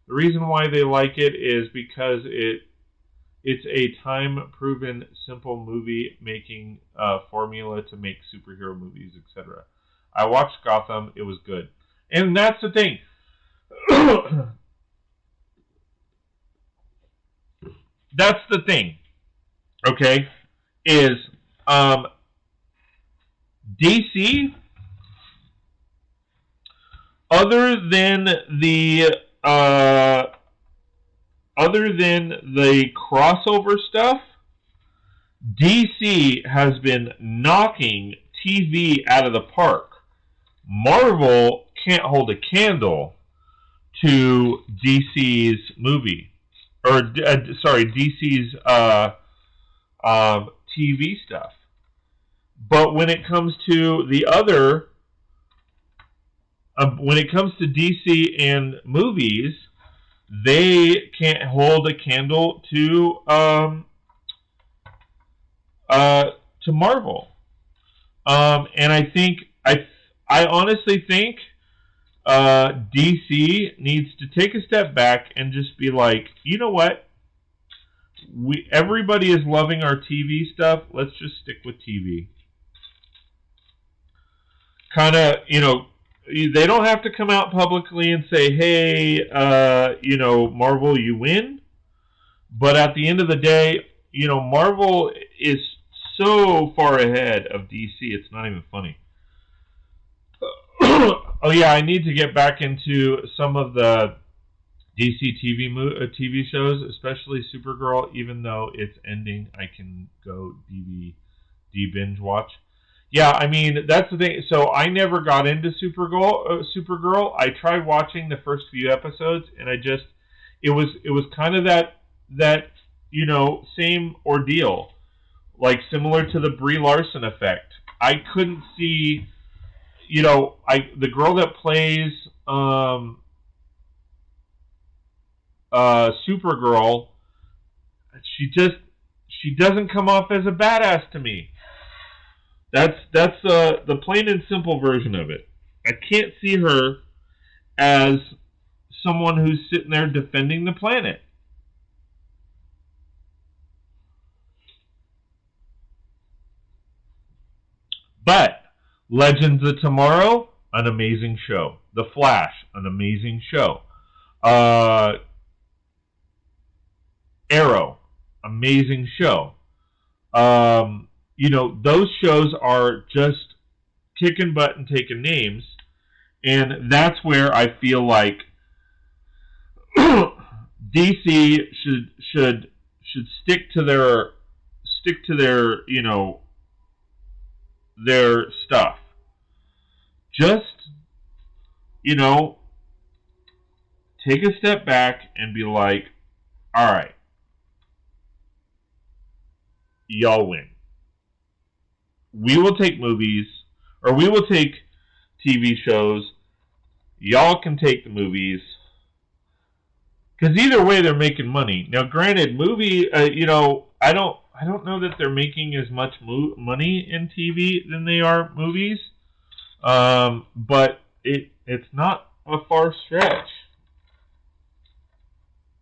The reason why they like it is because it's a time-proven, simple movie-making formula to make superhero movies, etc. I watched Gotham. It was good. And that's the thing. That's the thing, okay, is DC, other than the crossover stuff, DC has been knocking TV out of the park. Marvel can't hold a candle to DC's movie. Or, DC's TV stuff. But when it comes to the other, when it comes to DC and movies, they can't hold a candle to Marvel. And I honestly think DC needs to take a step back and just be like, you know what? Everybody is loving our TV stuff. Let's just stick with TV. Kind of, you know, they don't have to come out publicly and say, hey, you know, Marvel, you win. But at the end of the day, you know, Marvel is so far ahead of DC, it's not even funny. Oh yeah, I need to get back into some of the DC TV shows, especially Supergirl. Even though it's ending, I can go DVD binge watch. Yeah, I mean, that's the thing. So I never got into Supergirl. I tried watching the first few episodes, and it was kind of that you know, same ordeal, like similar to the Brie Larson effect. I couldn't see. You know, the girl that plays Supergirl, she doesn't come off as a badass to me. That's the plain and simple version of it. I can't see her as someone who's sitting there defending the planet. But Legends of Tomorrow, an amazing show. The Flash, an amazing show. Arrow, amazing show. You know, those shows are just kicking butt and taking names. And that's where I feel like DC should stick to their their stuff. Just take a step back and be like, all right, y'all win. We will take movies, or we will take TV shows. Y'all can take the movies. Because either way, they're making money. Now, granted, movie, I don't know that they're making as much money in TV than they are movies. But it's not a far stretch.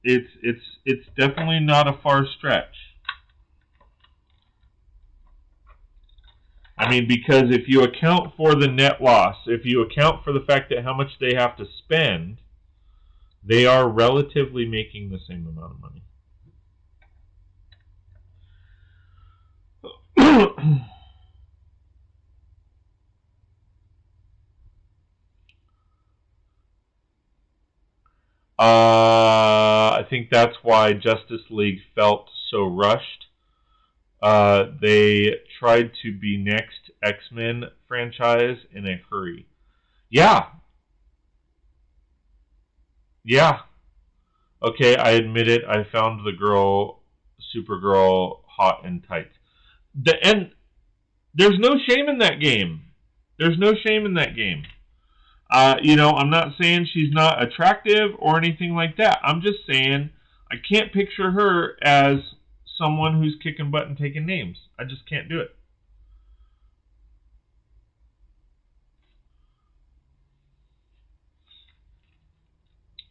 It's definitely not a far stretch. I mean, because if you account for the net loss, if you account for the fact that how much they have to spend, they are relatively making the same amount of money. I think that's why Justice League felt so rushed. They tried to be next X-Men franchise in a hurry. Yeah. Okay, I admit it. I found the girl, Supergirl, hot and tight. And there's no shame in that game. There's no shame in that game. I'm not saying she's not attractive or anything like that. I'm just saying I can't picture her as someone who's kicking butt and taking names. I just can't do it.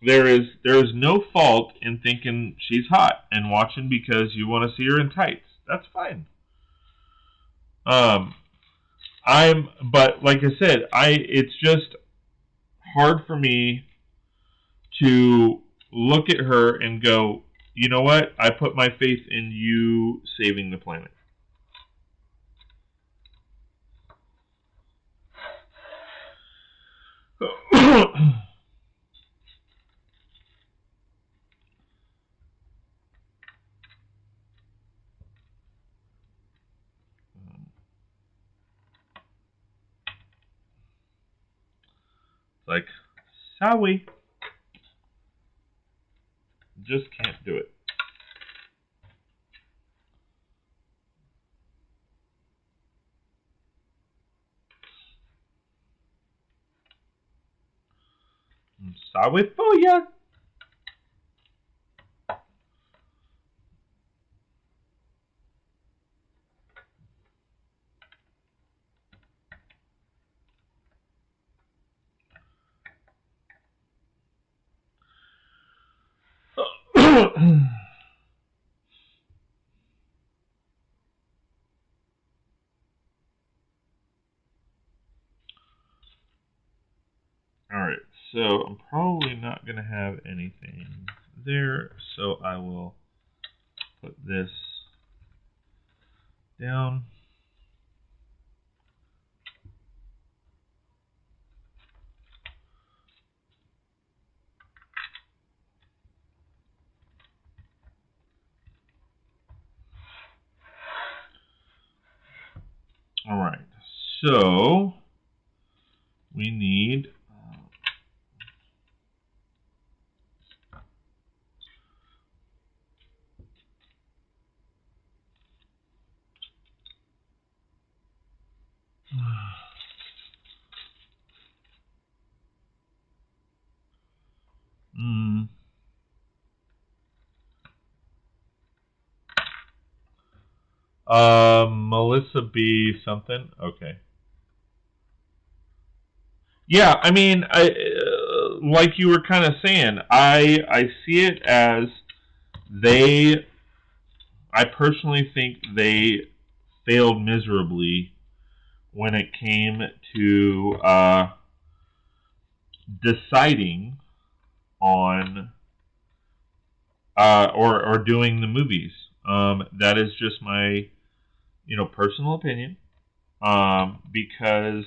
There is no fault in thinking she's hot and watching because you want to see her in tights. That's fine. But like I said, it's just hard for me to look at her and go, you know what? I put my faith in you saving the planet. Like, sorry. Just can't do it. I'm sorry for ya. Alright, so I'm probably not going to have anything there, so I will put this down. Alright, so we need Melissa B. something. Okay. Yeah, I mean, like you were kind of saying, I see it as I personally think they failed miserably when it came to deciding on or doing the movies. That is just my personal opinion, because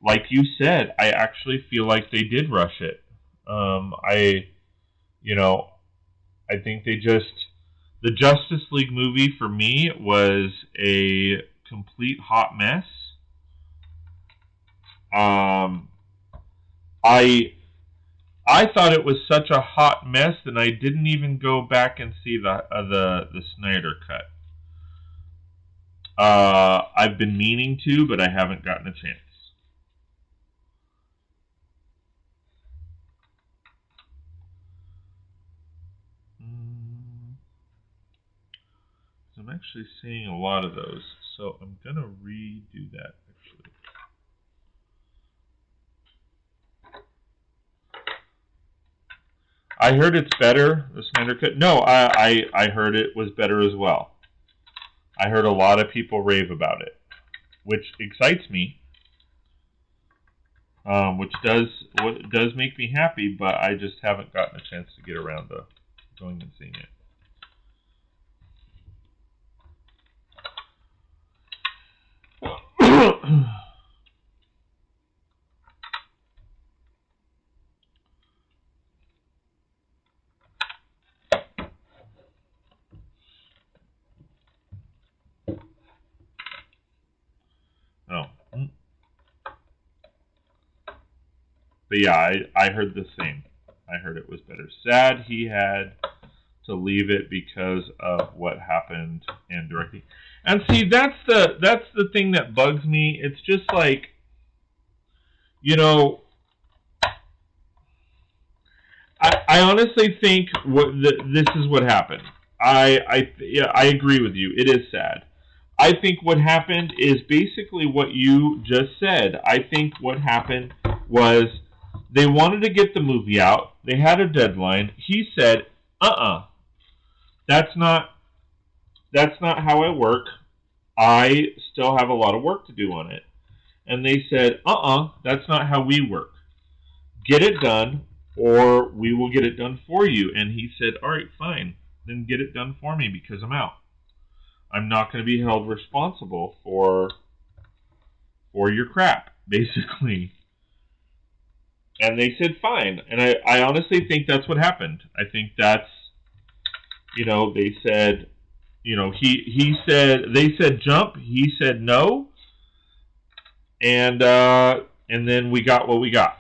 like you said, I actually feel like they did rush it. I think the Justice League movie for me was a complete hot mess. I thought it was such a hot mess that I didn't even go back and see the Snyder cut. I've been meaning to, but I haven't gotten a chance. I'm actually seeing a lot of those, so I'm gonna redo that actually. I heard it's better, the Snyder Cut. No, I heard it was better as well. I heard a lot of people rave about it, which excites me, which does make me happy, but I just haven't gotten a chance to get around to going and seeing it. But yeah, I heard the same. I heard it was better. Sad he had to leave it because of what happened in directing. And see, that's the thing that bugs me. It's just like, I honestly think this is what happened. I agree with you. It is sad. I think what happened is basically what you just said. I think what happened was they wanted to get the movie out. They had a deadline. He said, that's not how I work. I still have a lot of work to do on it. And they said, that's not how we work. Get it done, or we will get it done for you. And he said, all right, fine. Then get it done for me because I'm out. I'm not going to be held responsible for your crap, basically. And they said fine. And I honestly think that's what happened. I think that's, they said, they said jump. He said no. And then we got what we got.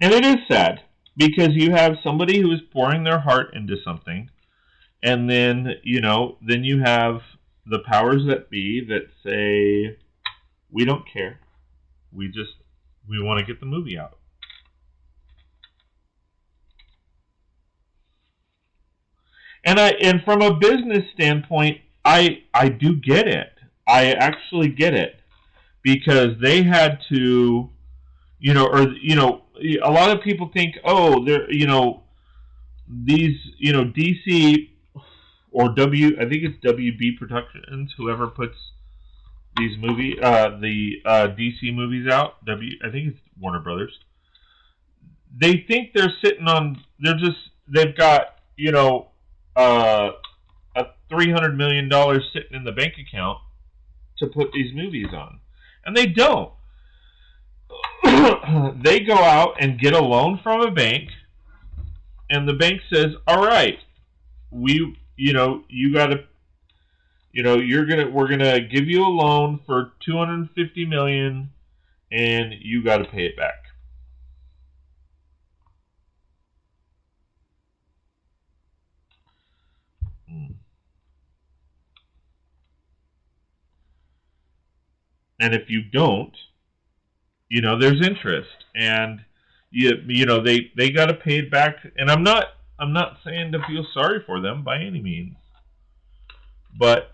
And it is sad because you have somebody who is pouring their heart into something, and then then you have the powers that be that say, we don't care, we want to get the movie out. And from a business standpoint, I do get it. I actually get it, because they had to, a lot of people think, they're, these, DC or I think it's WB Productions, whoever puts these movies, the DC movies out. I think it's Warner Brothers. They think they're sitting on, they've got, a $300 million sitting in the bank account to put these movies on. And they don't. They go out and get a loan from a bank, and the bank says, all right, we're gonna give you a loan for $250 million, and you got to pay it back. And if you don't, there's interest, and they got to pay it back. And I'm not saying to feel sorry for them by any means, but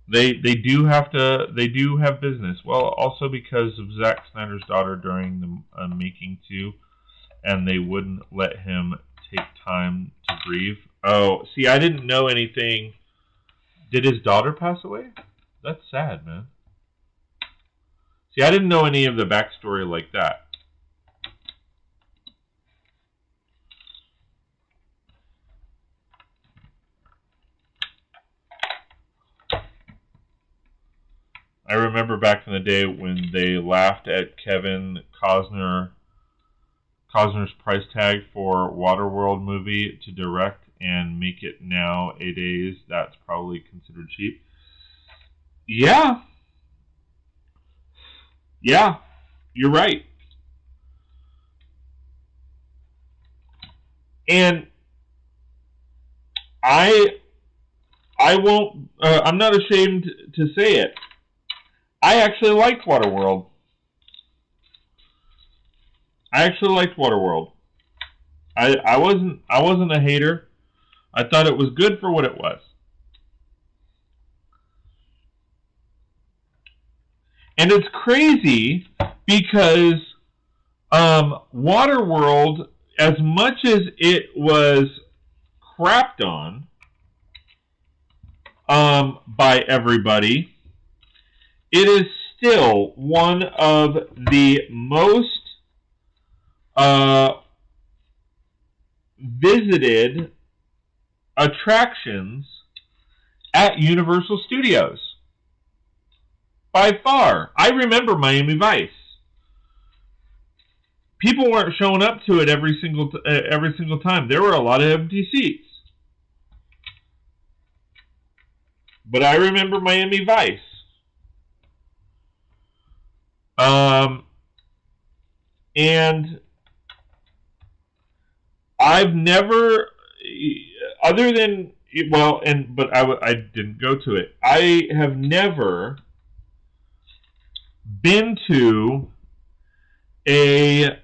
they do have business. Well, also because of Zack Snyder's daughter during the making too, and they wouldn't let him take time to grieve. Oh, see, I didn't know anything Did his daughter pass away? That's sad, man. See, I didn't know any of the backstory like that. I remember back in the day when they laughed at Kevin Costner's price tag for Waterworld movie to direct and make it nowadays. That's probably considered cheap. Yeah. Yeah, you're right. And I won't, I'm not ashamed to say it. I actually liked Waterworld. I wasn't a hater. I thought it was good for what it was. And it's crazy because Waterworld, as much as it was crapped on by everybody, it is still one of the most visited attractions at Universal Studios. By far. I remember Miami Vice. People weren't showing up to it every single time. There were a lot of empty seats. But I remember Miami Vice. And I've never, other than, well, but I didn't go to it. I have never been to a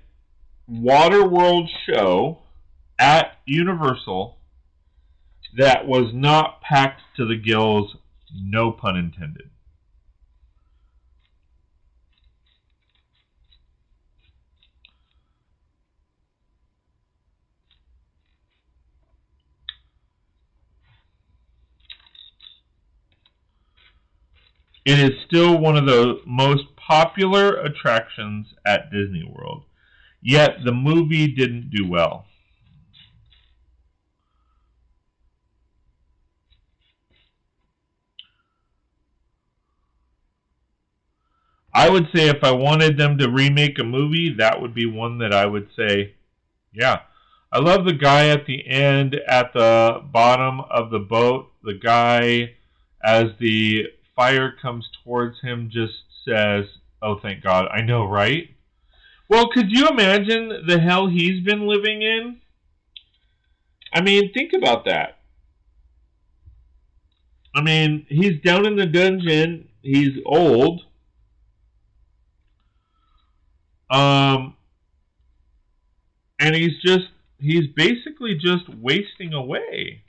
Waterworld show at Universal that was not packed to the gills, no pun intended. It is still one of the most popular attractions at Disney World, yet the movie didn't do well. I would say if I wanted them to remake a movie, that would be one that I would say, yeah. I love the guy at the end, at the bottom of the boat. The guy, as the fire comes towards him, just says, "Oh, thank God." I know, right? Well, could you imagine the hell he's been living in? I mean, think about that. I mean, he's down in the dungeon. He's old. And he's basically just wasting away.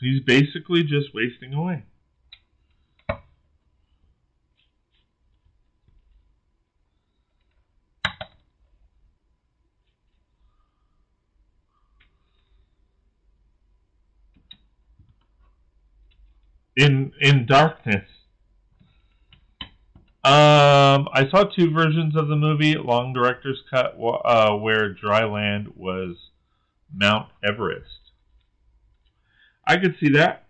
He's basically just wasting away. In darkness. I saw two versions of the movie. Long director's cut, where dry land was Mount Everest. I could see that.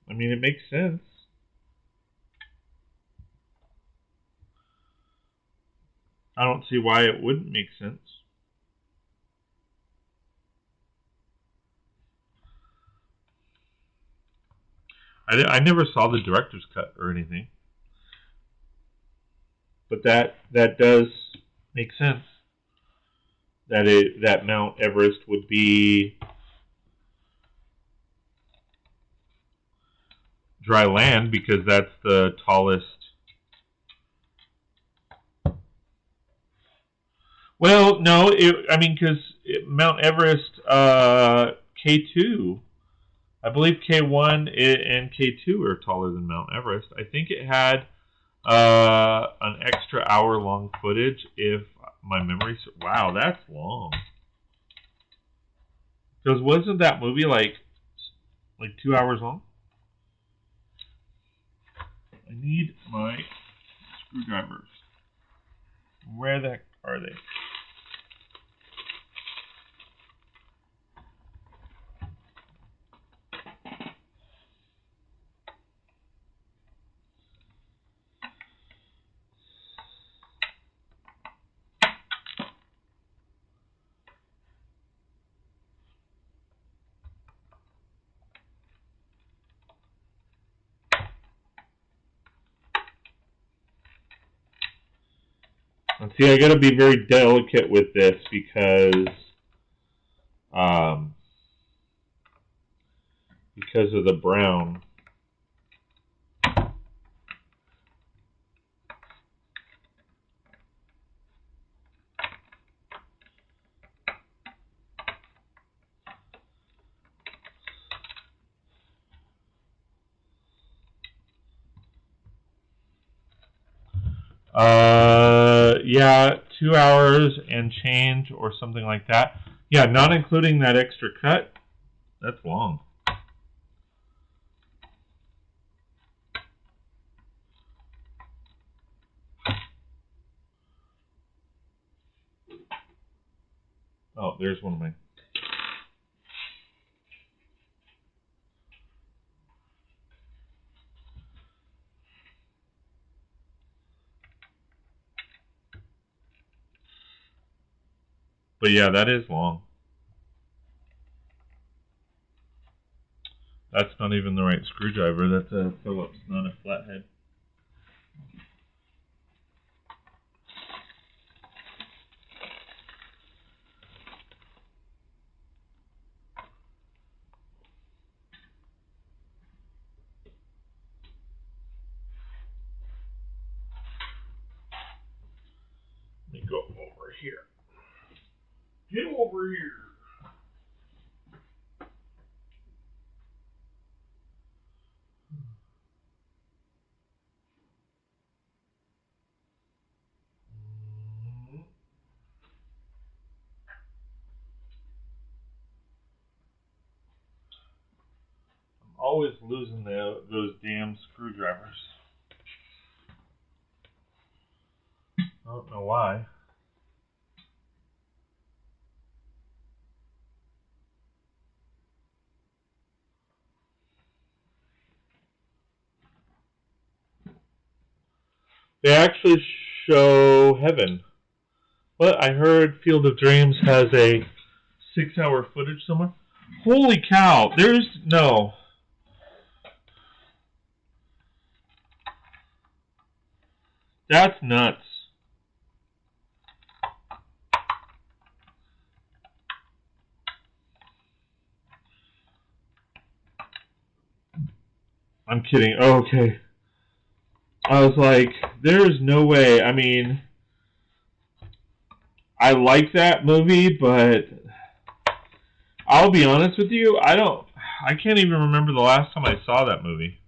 I mean, it makes sense. I don't see why it wouldn't make sense. I never saw the director's cut or anything. But that does make sense. That Mount Everest would be dry land because that's the tallest Well, no, I mean, because Mount Everest K2, I believe K1 and K2 are taller than Mount Everest. I think it had an extra hour-long footage, if my memory... Wow, that's long. Because wasn't that movie like 2 hours long? I need my screwdrivers. Where the heck are they? See, I gotta be very delicate with this because of the brown. Yeah, 2 hours and change or something like that. Yeah, not including that extra cut. That's long. Oh, there's one of mine. But yeah, that is long. That's not even the right screwdriver. That's a Phillips, not a flathead. Let me go over here. Get over here. Always losing those damn screwdrivers. I don't know why. They actually show heaven. What? I heard Field of Dreams has a 6-hour footage somewhere. Holy cow! There's no. That's nuts. I'm kidding. Oh, okay. I was like, there's no way. I mean, I like that movie, but I'll be honest with you, I can't even remember the last time I saw that movie.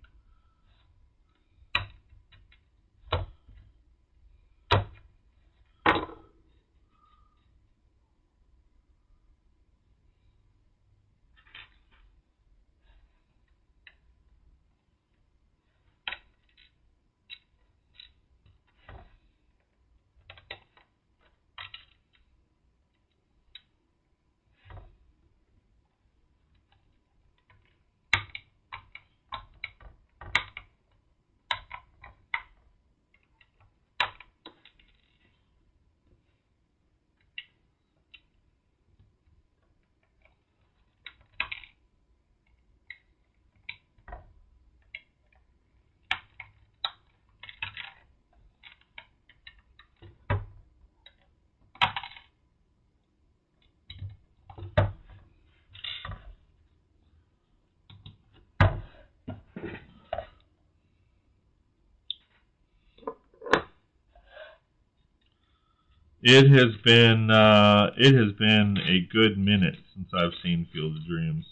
It has been a good minute since I've seen Field of Dreams.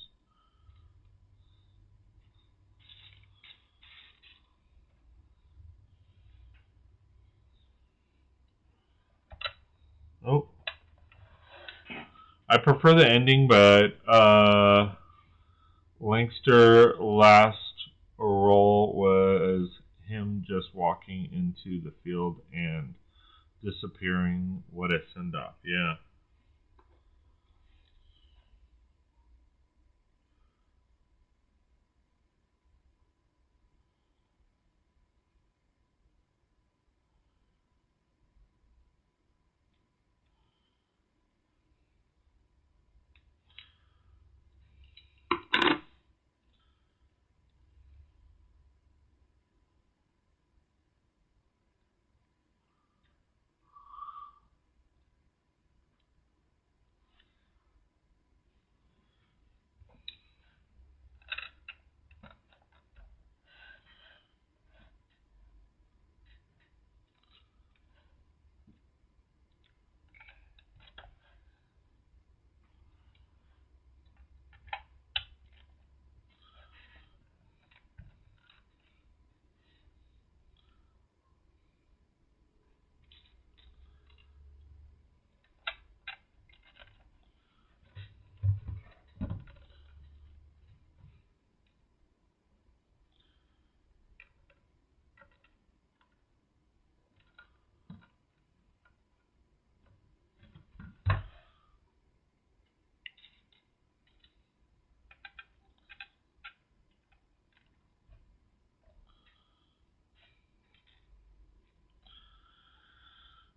Oh, I prefer the ending, but Lankster last roll was him just walking into the field and disappearing. What a send-off, yeah.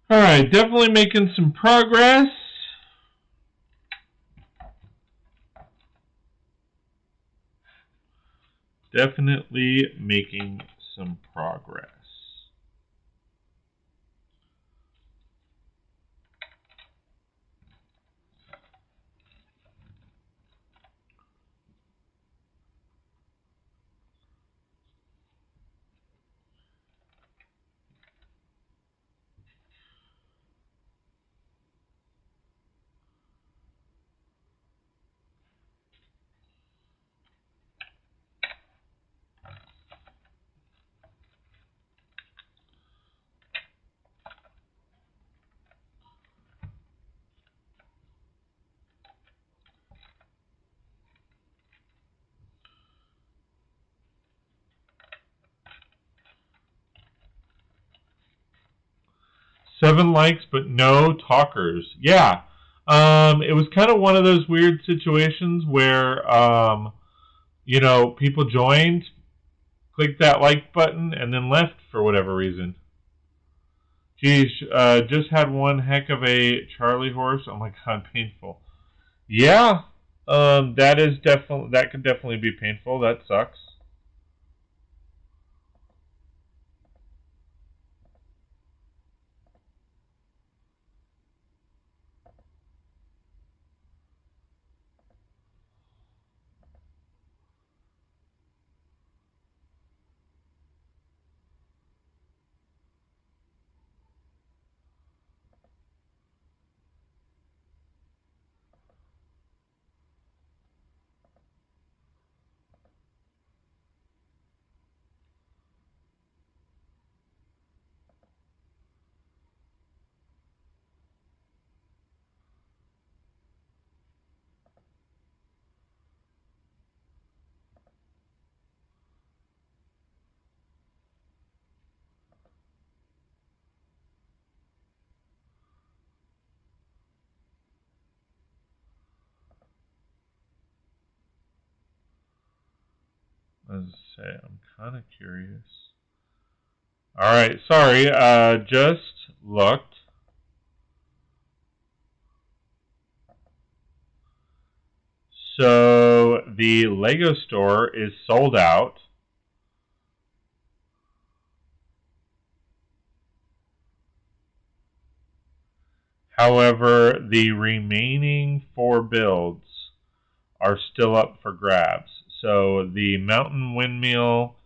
Alright, definitely making some progress. Definitely making some progress. Seven likes, but no talkers. Yeah. It was kind of one of those weird situations where, you know, people joined, clicked that like button, and then left for whatever reason. Geez, just had one heck of a Charlie horse. Oh my god, painful. Yeah, that could definitely be painful. That sucks. As I say, I'm kind of curious. Alright, sorry, just looked. So, the Lego store is sold out. However, the remaining 4 builds are still up for grabs. So, the Mountain Windmill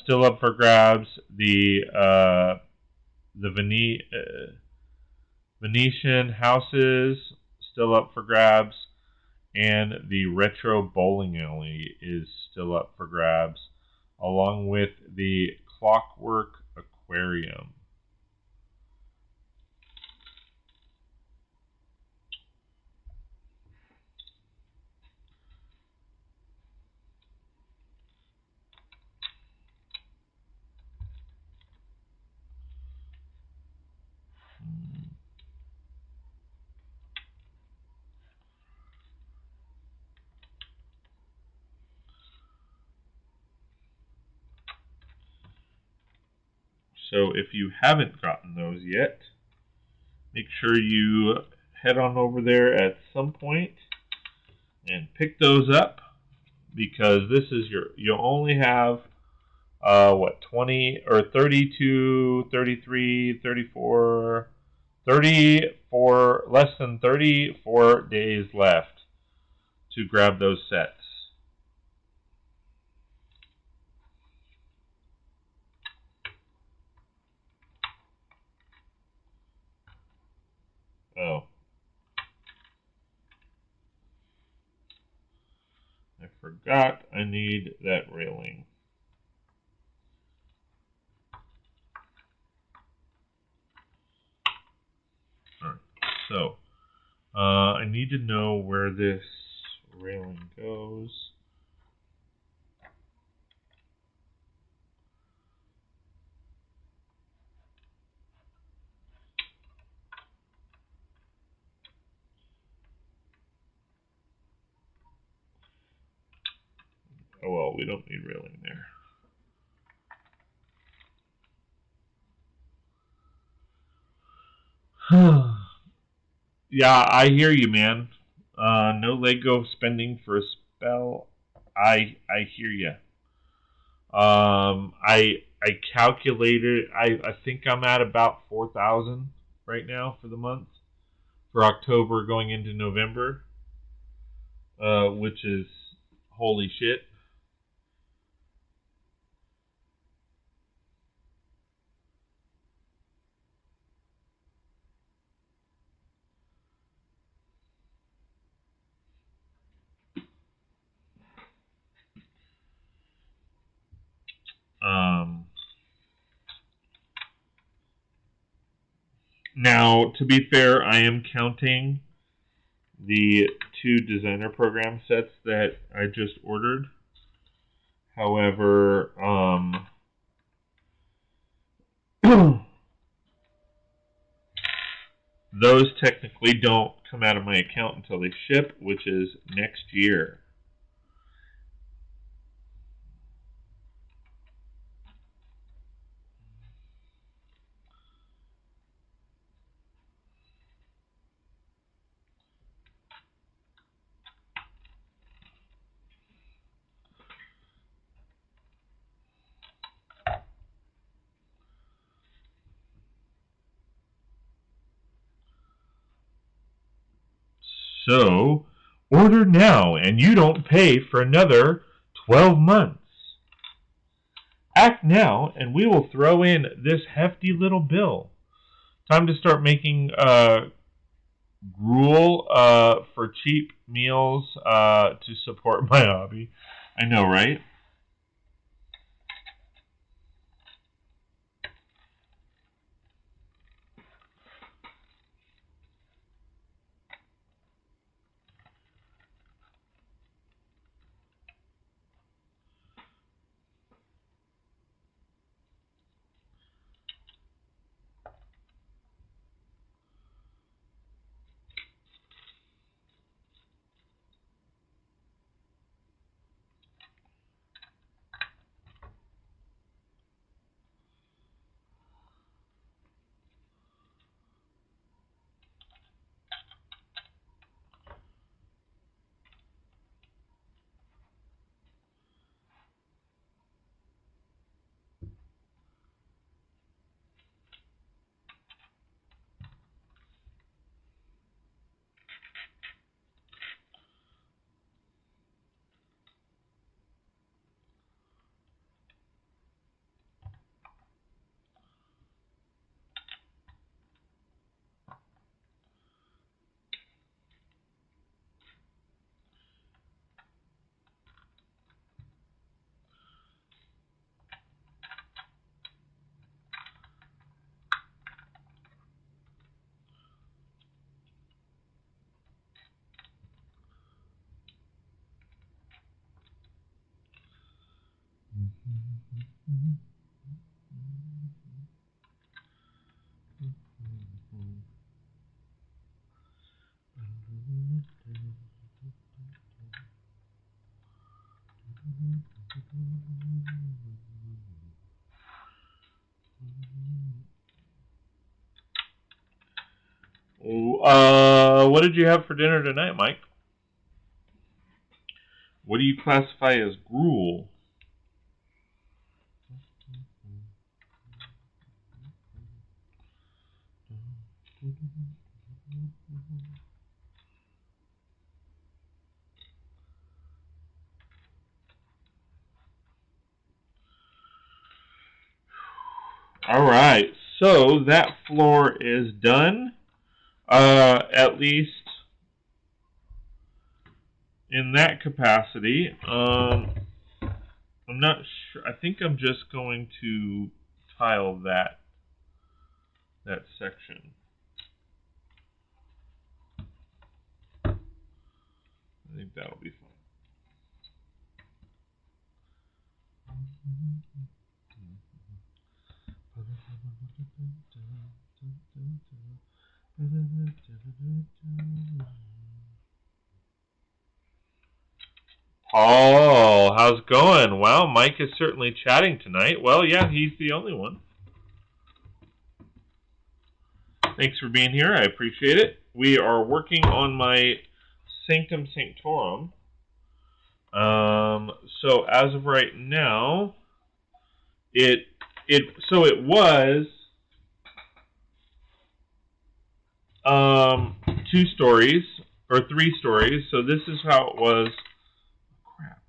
still up for grabs. The Venetian houses still up for grabs, and the retro bowling alley is still up for grabs, along with the clockwork aquarium. So if you haven't gotten those yet, make sure you head on over there at some point and pick those up, because this is you'll only have 20 or 32, 33, 34, 34, less than 34 days left to grab those sets. Oh. I forgot I need that railing. Alright, so I need to know where this railing goes. Oh well, we don't need railing there. Yeah, I hear you, man. No Lego spending for a spell. I hear you. I calculated. I think I'm at about 4,000 right now for the month, for October going into November, which is holy shit. Now, to be fair, I am counting the 2 designer program sets that I just ordered. However, those technically don't come out of my account until they ship, which is next year. So, order now and you don't pay for another 12 months. Act now and we will throw in this hefty little bill. Time to start making gruel for cheap meals to support my hobby. I know, right? What did you have for dinner tonight, Mike? What do you classify as gruel? All right, so that floor is done. At least in that capacity. I'm not sure. I think I'm just going to tile that section. I think that'll be fine. Paul, how's it going? Wow, Mike is certainly chatting tonight. Well, yeah, he's the only one. Thanks for being here. I appreciate it. We are working on my Sanctum Sanctorum. So as of right now, it was 2 stories or 3 stories. So this is how it was. Crap.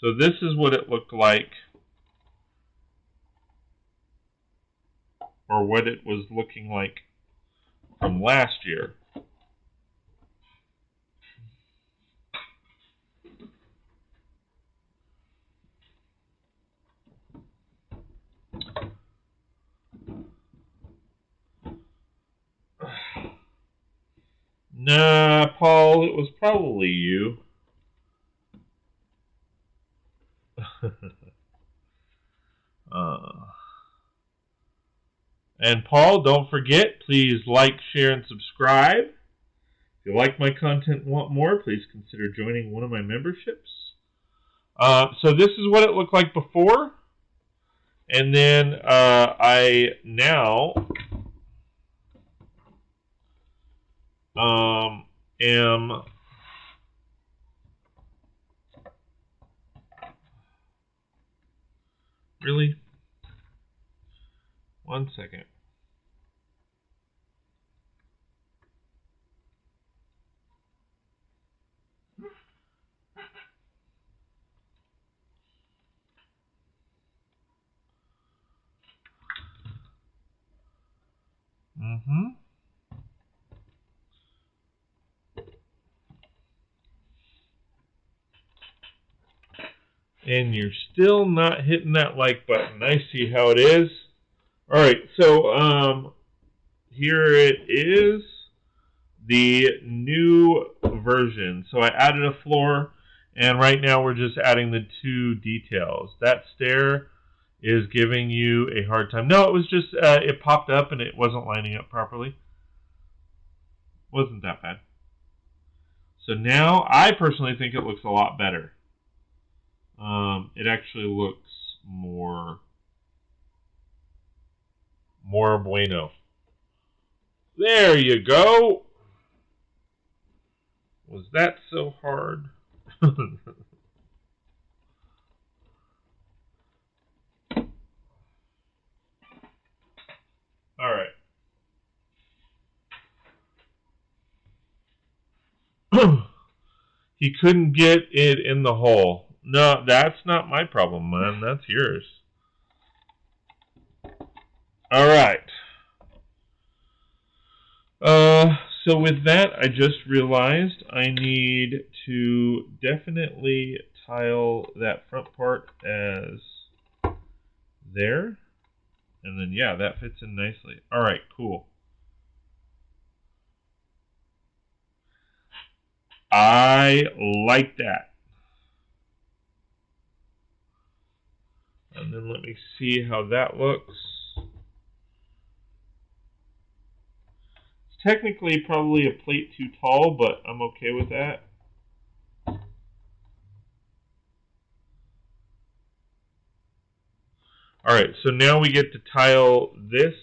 So this is what it looked like, or what it was looking like from last year. Nah, Paul, it was probably you. And Paul, don't forget, please like, share, and subscribe. If you like my content and want more, please consider joining one of my memberships. So this is what it looked like before. And then I now am really 1 second. And you're still not hitting that like button. I see how it is. All right, so here it is, the new version. So I added a floor, and right now we're just adding the 2 details. That stair is giving you a hard time. No, it was just, it popped up and it wasn't lining up properly. Wasn't that bad. So now I personally think it looks a lot better. It actually looks more bueno. There you go. Was that so hard? All right. He couldn't get it in the hole. No, that's not my problem, man. That's yours. All right. So with that, I just realized I need to definitely tile that front part as there. And then, yeah, that fits in nicely. All right, cool. I like that. And then let me see how that looks. It's technically probably a plate too tall, but I'm okay with that. Alright, so now we get to tile this.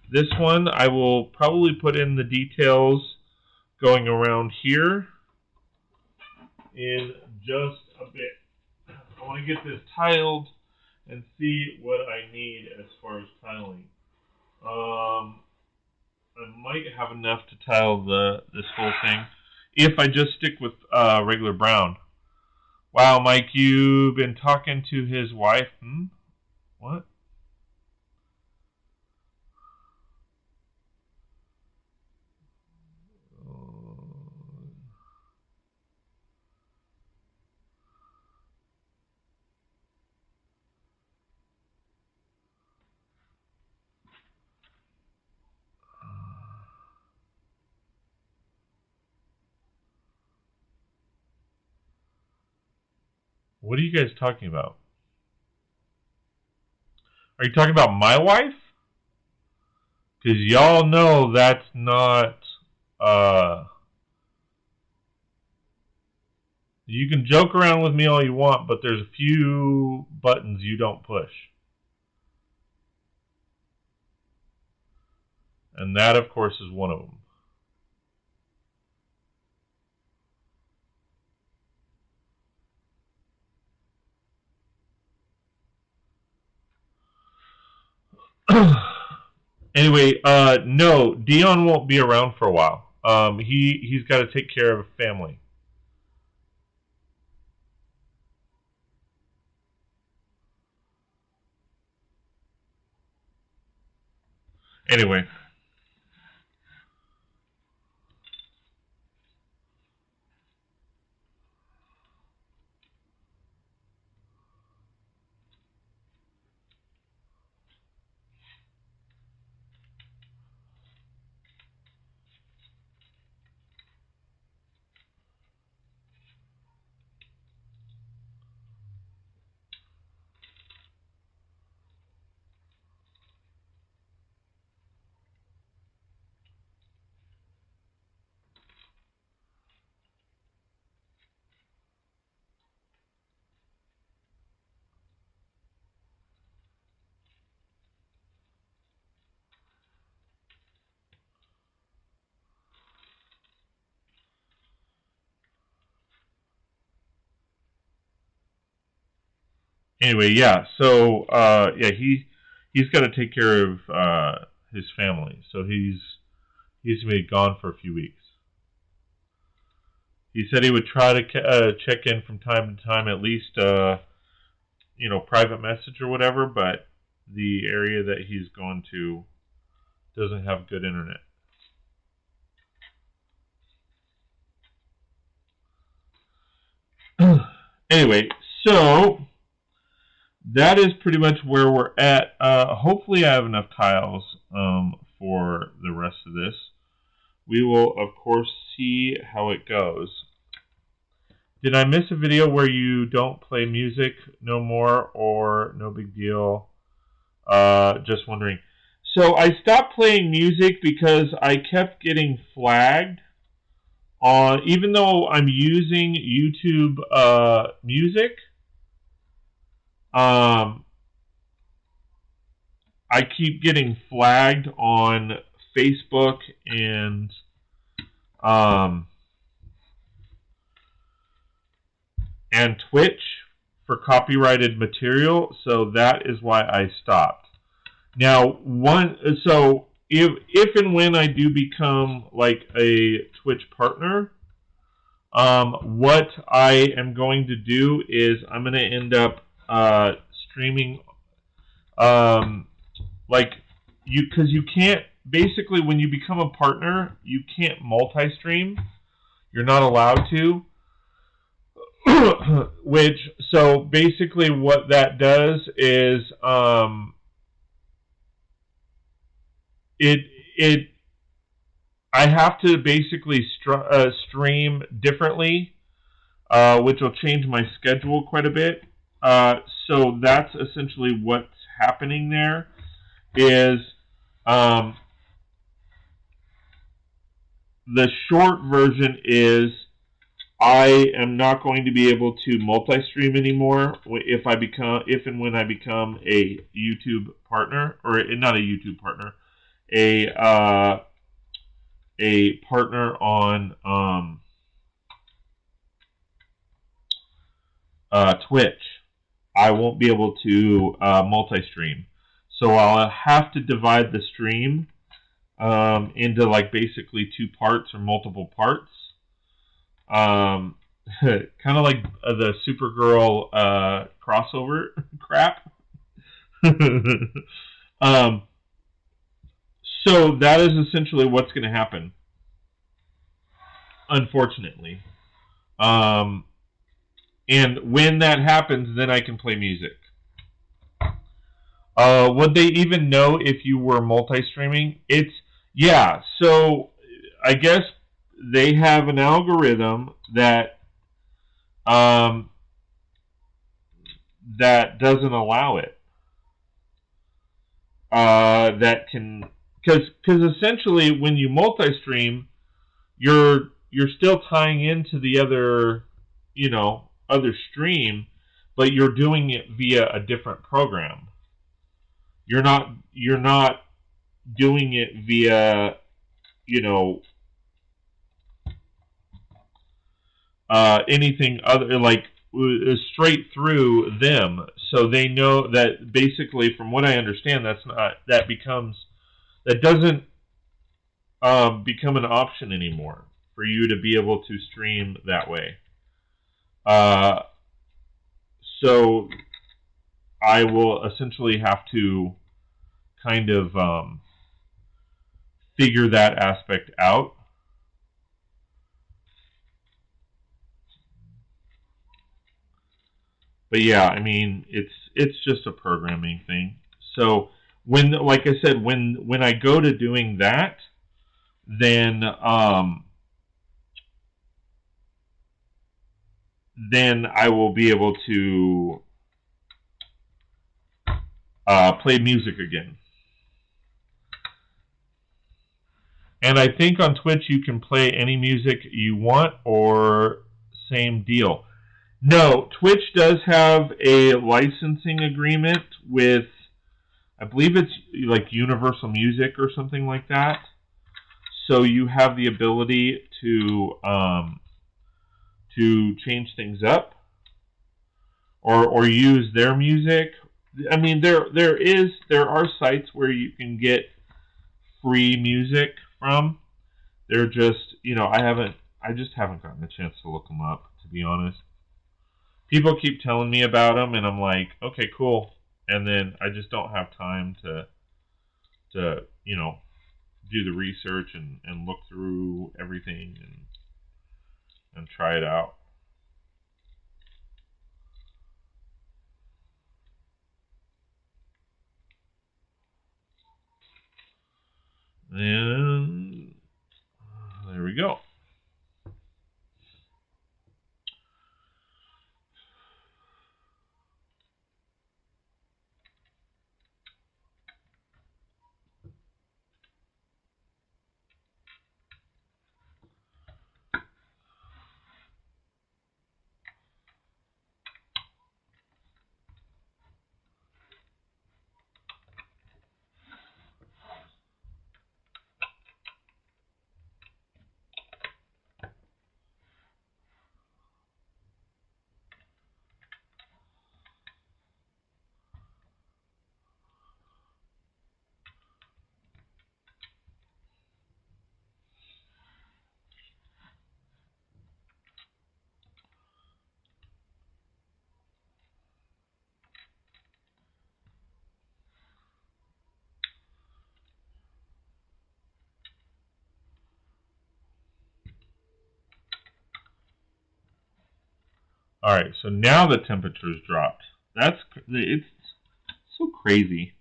This one, I will probably put in the details going around here in just a bit. I want to get this tiled and see what I need as far as tiling. I might have enough to tile this whole thing if I just stick with regular brown. Wow, Mike, you've been talking to his wife. What? What are you guys talking about? Are you talking about my wife? Because y'all know that's not... You can joke around with me all you want, but there's a few buttons you don't push. And that, of course, is one of them. Anyway, no, Dion won't be around for a while. He's got to take care of a family. Anyway. Anyway, yeah. So, yeah, he's got to take care of his family. So he's gonna be gone for a few weeks. He said he would try to check in from time to time, at least, private message or whatever. But the area that he's going to doesn't have good internet. Anyway, so that is pretty much where we're at. Hopefully I have enough tiles for the rest of this. We will, of course, see how it goes. Did I miss a video where you don't play music no more, or no big deal? Just wondering. So I stopped playing music because I kept getting flagged. Even though I'm using YouTube Music, I keep getting flagged on Facebook and Twitch for copyrighted material, so that is why I stopped. Now, if and when I do become like a Twitch partner, what I am going to do is I'm going to end up streaming, because you can't, basically when you become a partner, you can't multi-stream. You're not allowed to. So basically what that does is, it I have to basically stream differently, which will change my schedule quite a bit. So that's essentially what's happening there. Is the short version is I am not going to be able to multi-stream anymore if and when I become a YouTube partner, or not a YouTube partner, a partner on Twitch. I won't be able to multi-stream, so I'll have to divide the stream into like basically two parts or multiple parts. Kind of like the Supergirl crossover crap. So that is essentially what's going to happen, unfortunately. And when that happens, then I can play music. Would they even know if you were multi-streaming? Yeah, so I guess they have an algorithm that that doesn't allow it. That can, because essentially when you multi-stream, you're still tying into the other, other stream, but you're doing it via a different program. You're not doing it via, anything other, like straight through them. So they know that basically, from what I understand, that doesn't become an option anymore for you to be able to stream that way. So I will essentially have to kind of figure that aspect out. But yeah, I mean, it's just a programming thing. So like I said, when I go to doing that, then I will be able to play music again. And I think on Twitch you can play any music you want, or same deal. No, Twitch does have a licensing agreement with, I believe it's like Universal Music or something like that. So you have the ability to change things up, or use their music. I mean, there are sites where you can get free music from. They're just, I just haven't gotten a chance to look them up, to be honest. People keep telling me about them, and I'm like, okay, cool. And then I just don't have time to do the research and look through everything and try it out. And there we go. All right, so now the temperature's dropped. It's so crazy.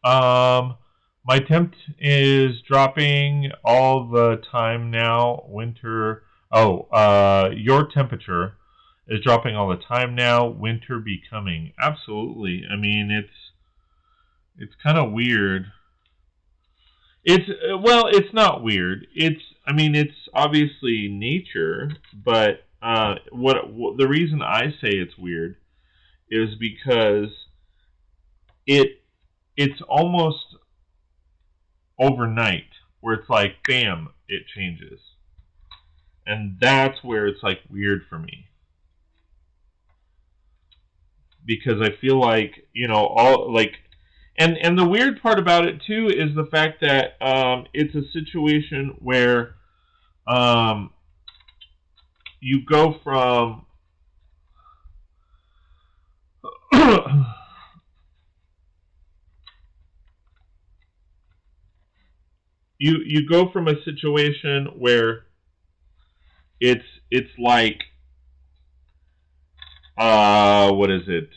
My temp is dropping all the time now. Winter. Your temperature is dropping all the time now. Winter becoming. Absolutely. I mean, it's kind of weird. It's not weird. It's obviously nature, but what the reason I say it's weird is because it's almost overnight where it's like bam, it changes. And that's where it's like weird for me. Because I feel like, all like and the weird part about it too is the fact that it's a situation where you go from you go from a situation where it's like what is it?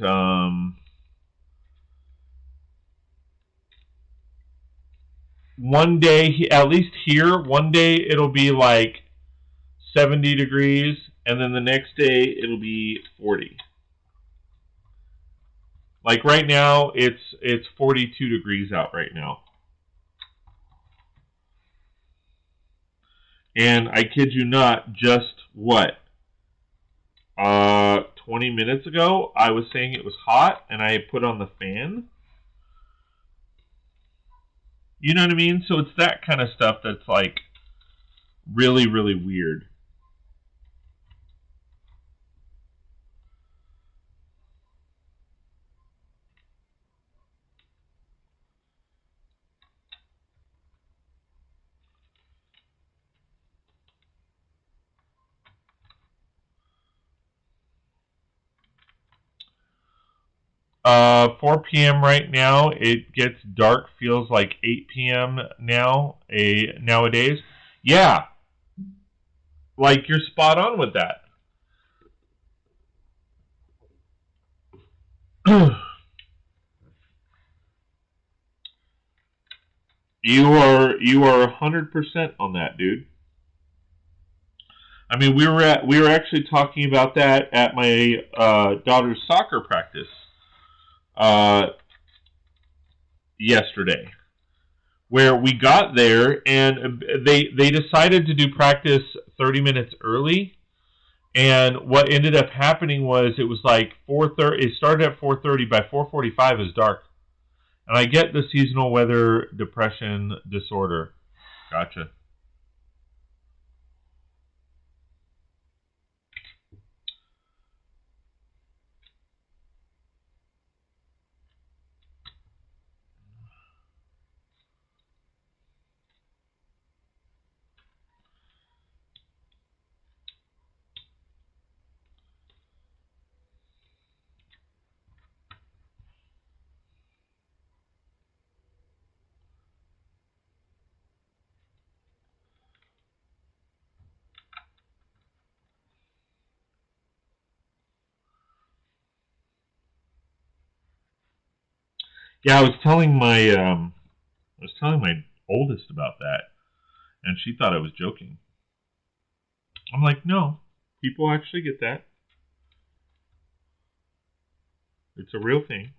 One day, at least here, one day it'll be like 70 degrees, and then the next day it'll be 40. Like right now, it's 42 degrees out right now. And I kid you not, just what? 20 minutes ago, I was saying it was hot, and I put on the fan. You know what I mean? So it's that kind of stuff that's like really, really weird. 4 p.m. right now. It gets dark. Feels like 8 p.m. nowadays. Yeah, like you're spot on with that. You are 100% on that, dude. I mean, we were actually talking about that at my daughter's soccer practice yesterday, where we got there and they decided to do practice 30 minutes early, and what ended up happening was it was like 4:30. It started at 4:30. By 4:45 is dark, and I get the seasonal weather depression disorder. Gotcha. Yeah, I was telling my oldest about that, and she thought I was joking. I'm like, no, people actually get that. It's a real thing.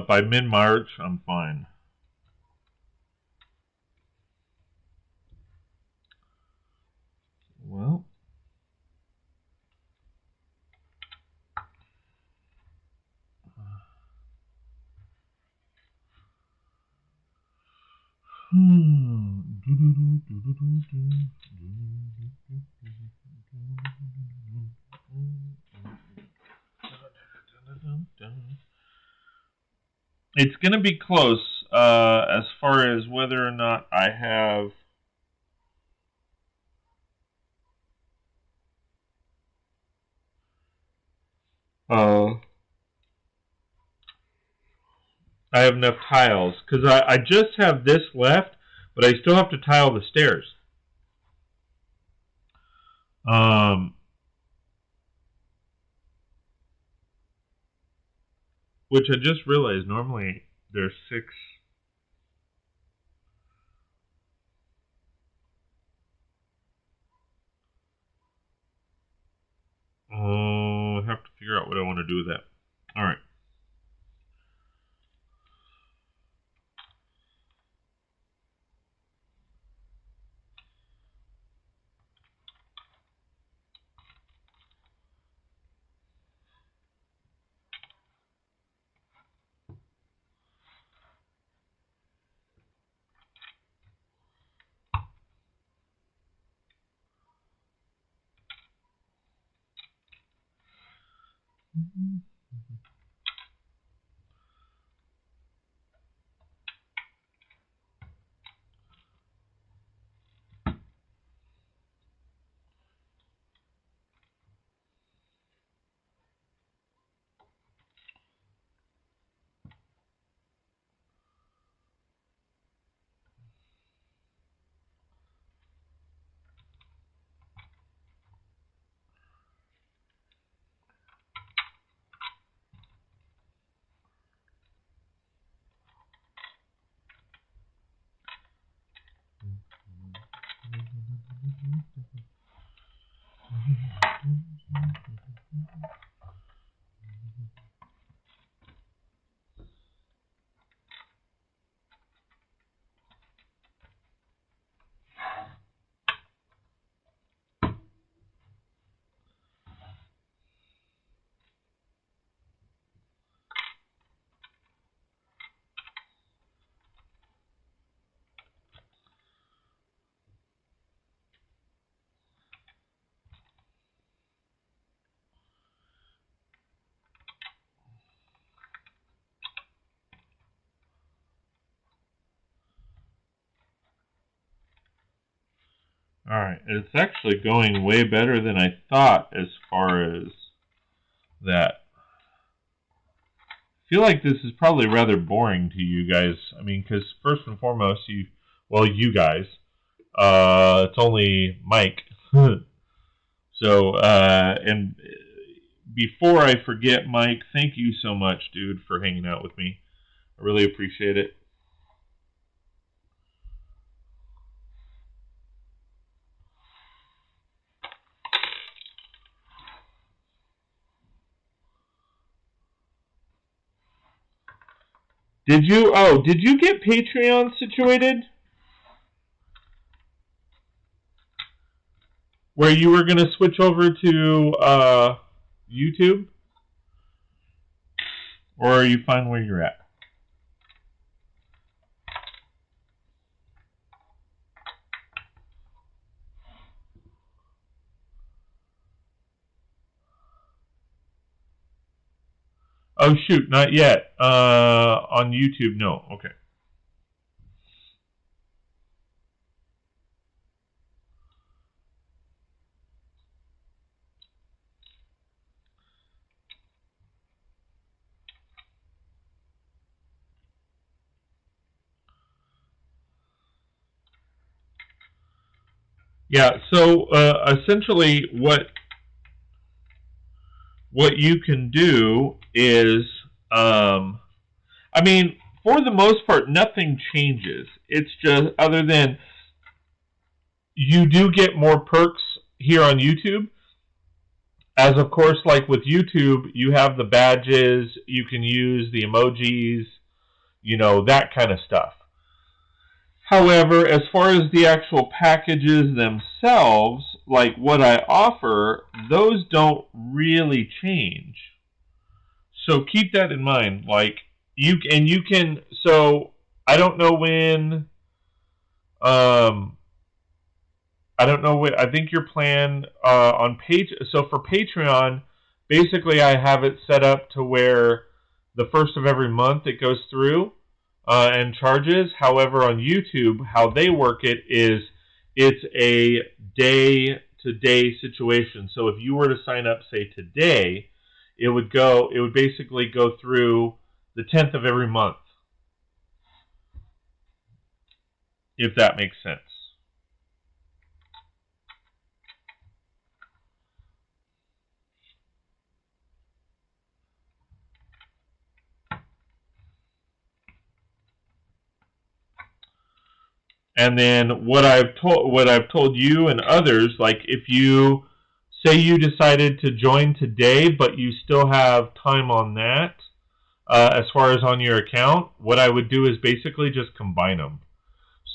By mid-March, I'm fine. Well, it's going to be close as far as whether or not I have... I have enough tiles, because I just have this left, but I still have to tile the stairs. Which I just realized normally there's 6. I have to figure out what I want to do with that. All right. Alright, it's actually going way better than I thought as far as that. I feel like this is probably rather boring to you guys. I mean, because first and foremost, you guys, it's only Mike. So, and before I forget, Mike, thank you so much, dude, for hanging out with me. I really appreciate it. Did you get Patreon situated? Where you were going to switch over to YouTube? Or are you fine where you're at? Oh shoot, not yet. On YouTube, no. Okay. Yeah, so essentially what you can do is, I mean, for the most part, nothing changes. It's just, other than you do get more perks here on YouTube. As of course, like with YouTube, you have the badges, you can use the emojis, you know, that kind of stuff. However, as far as the actual packages themselves, like what I offer, those don't really change. So keep that in mind. Like you can. So I don't know when. I don't know what. I think your plan on page. So for Patreon, basically I have it set up to where the first of every month it goes through and charges. However, on YouTube, how they work it is it's a day-to-day situation. So if you were to sign up, say, today, it would basically go through the 10th of every month, if that makes sense. And then what I've told you and others, like if you say you decided to join today, but you still have time on that, as far as on your account, what I would do is basically just combine them.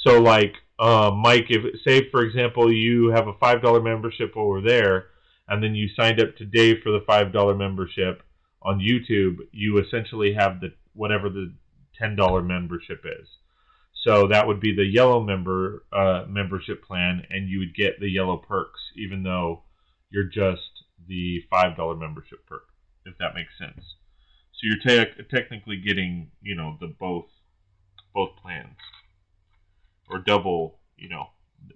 So like, Mike, if say for example you have a $5 membership over there, and then you signed up today for the $5 membership on YouTube, you essentially have the whatever the $10 membership is. So that would be the yellow membership plan, and you would get the yellow perks, even though you're just the $5 membership perk, if that makes sense. So you're technically getting, you know, the both plans, or double, you know,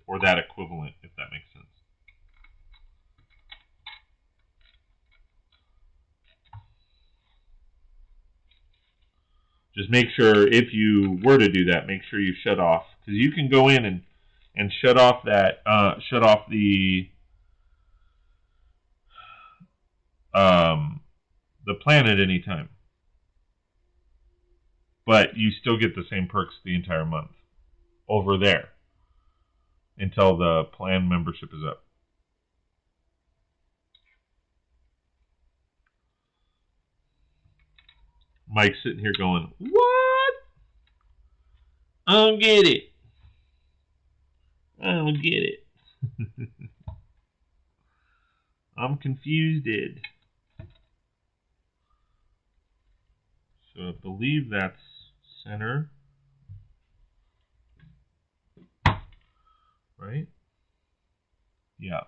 or that equivalent, if that makes sense. Just make sure, if you were to do that, make sure you shut off, because you can go in and shut off that the plan at any time, but you still get the same perks the entire month over there until the plan membership is up. Mike's sitting here going, "What? I don't get it. I don't get it. I'm confused." So I believe that's center, right? Yeah.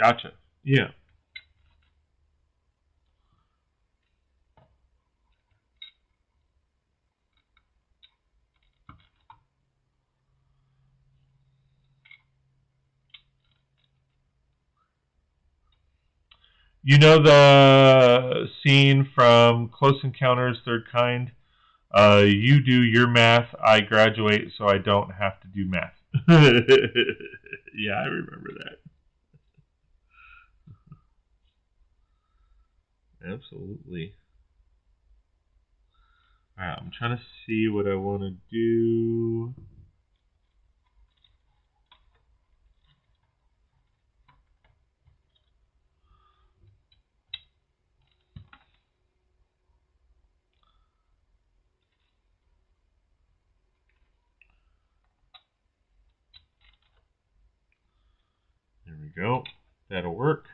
Gotcha. Yeah. You know the scene from Close Encounters, Third Kind? You do your math, I graduate, so I don't have to do math. Yeah, I remember that. Absolutely. Alright, I'm trying to see what I want to do. There we go. That'll work.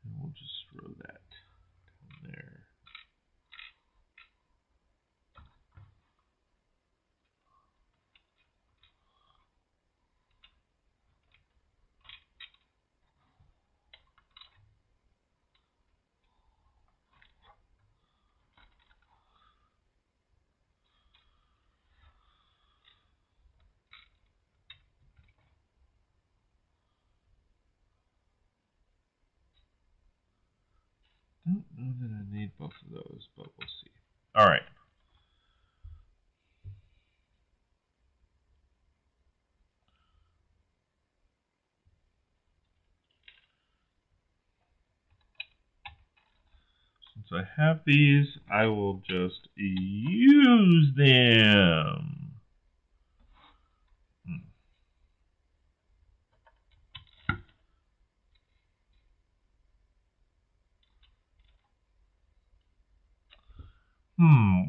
And we'll just throw that down there. Don't know that I need both of those, but we'll see. All right. Since I have these, I will just use them.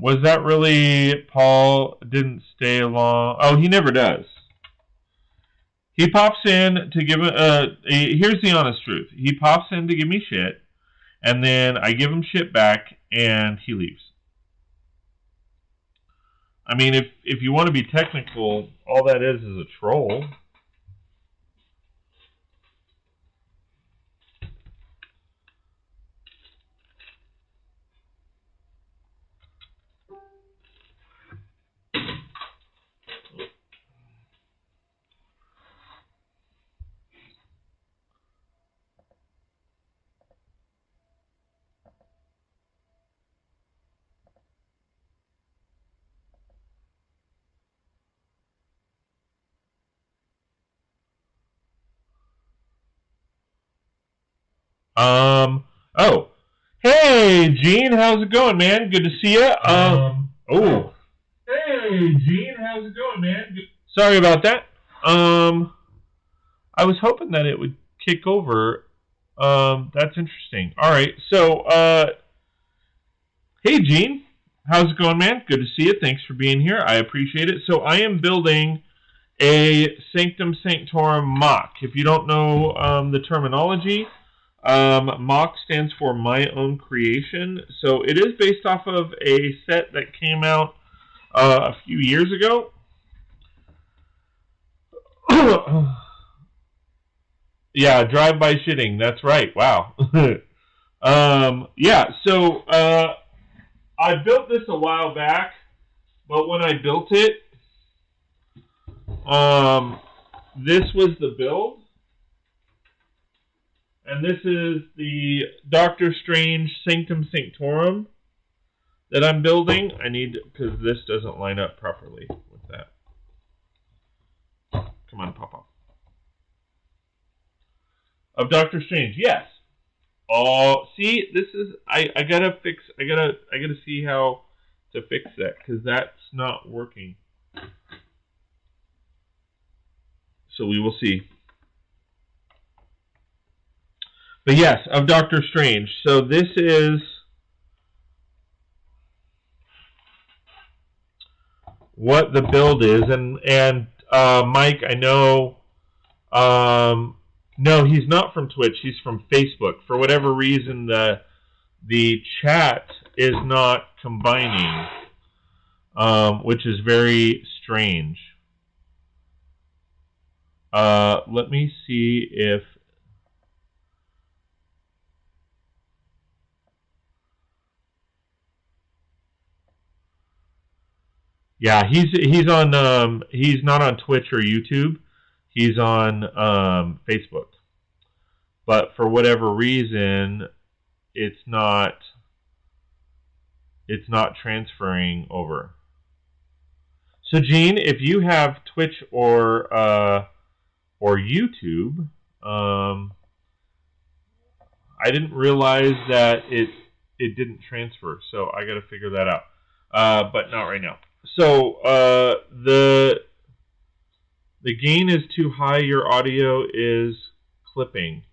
Was that really Paul didn't stay long? Oh, he never does. He pops in to give here's the honest truth. He pops in to give me shit, and then I give him shit back, and he leaves. I mean, if you want to be technical, all that is a troll. Oh. Hey, Gene, how's it going, man? Good to see you. Oh. Hey, Gene, how's it going, man? Sorry about that. I was hoping that it would kick over. That's interesting. All right, so, hey, Gene, how's it going, man? Good to see you. Thanks for being here. I appreciate it. So I am building a Sanctum Sanctorum MOC. If you don't know the terminology, MOC stands for My Own Creation. So it is based off of a set that came out a few years ago. Yeah, drive-by shitting. That's right. Wow. Yeah, so I built this a while back, but when I built it, this was the build. And this is the Doctor Strange Sanctum Sanctorum that I'm building. I need, because this doesn't line up properly with that. Come on, Papa. Of Doctor Strange, yes. Oh, see, this is, I gotta see how to fix that, because that's not working. So we will see. But yes, of Doctor Strange. So this is what the build is, and Mike, I know. No, he's not from Twitch. He's from Facebook. For whatever reason, the chat is not combining, which is very strange. Let me see if. Yeah, he's on. He's not on Twitch or YouTube. He's on Facebook. But for whatever reason, it's not transferring over. So Gene, if you have Twitch or YouTube, I didn't realize that it didn't transfer. So I got to figure that out. But not right now. So the gain is too high. Your audio is clipping.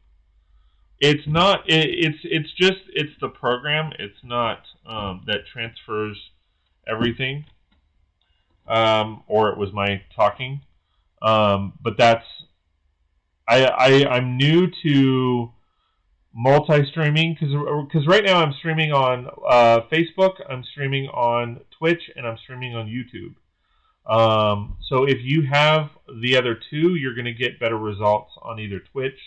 It's not. It's just. It's the program. It's not that transfers everything. Or it was my talking. But that's. I'm new to multi-streaming because right now I'm streaming on Facebook, I'm streaming on Twitch, and I'm streaming on YouTube. So if you have the other two, you're going to get better results on either Twitch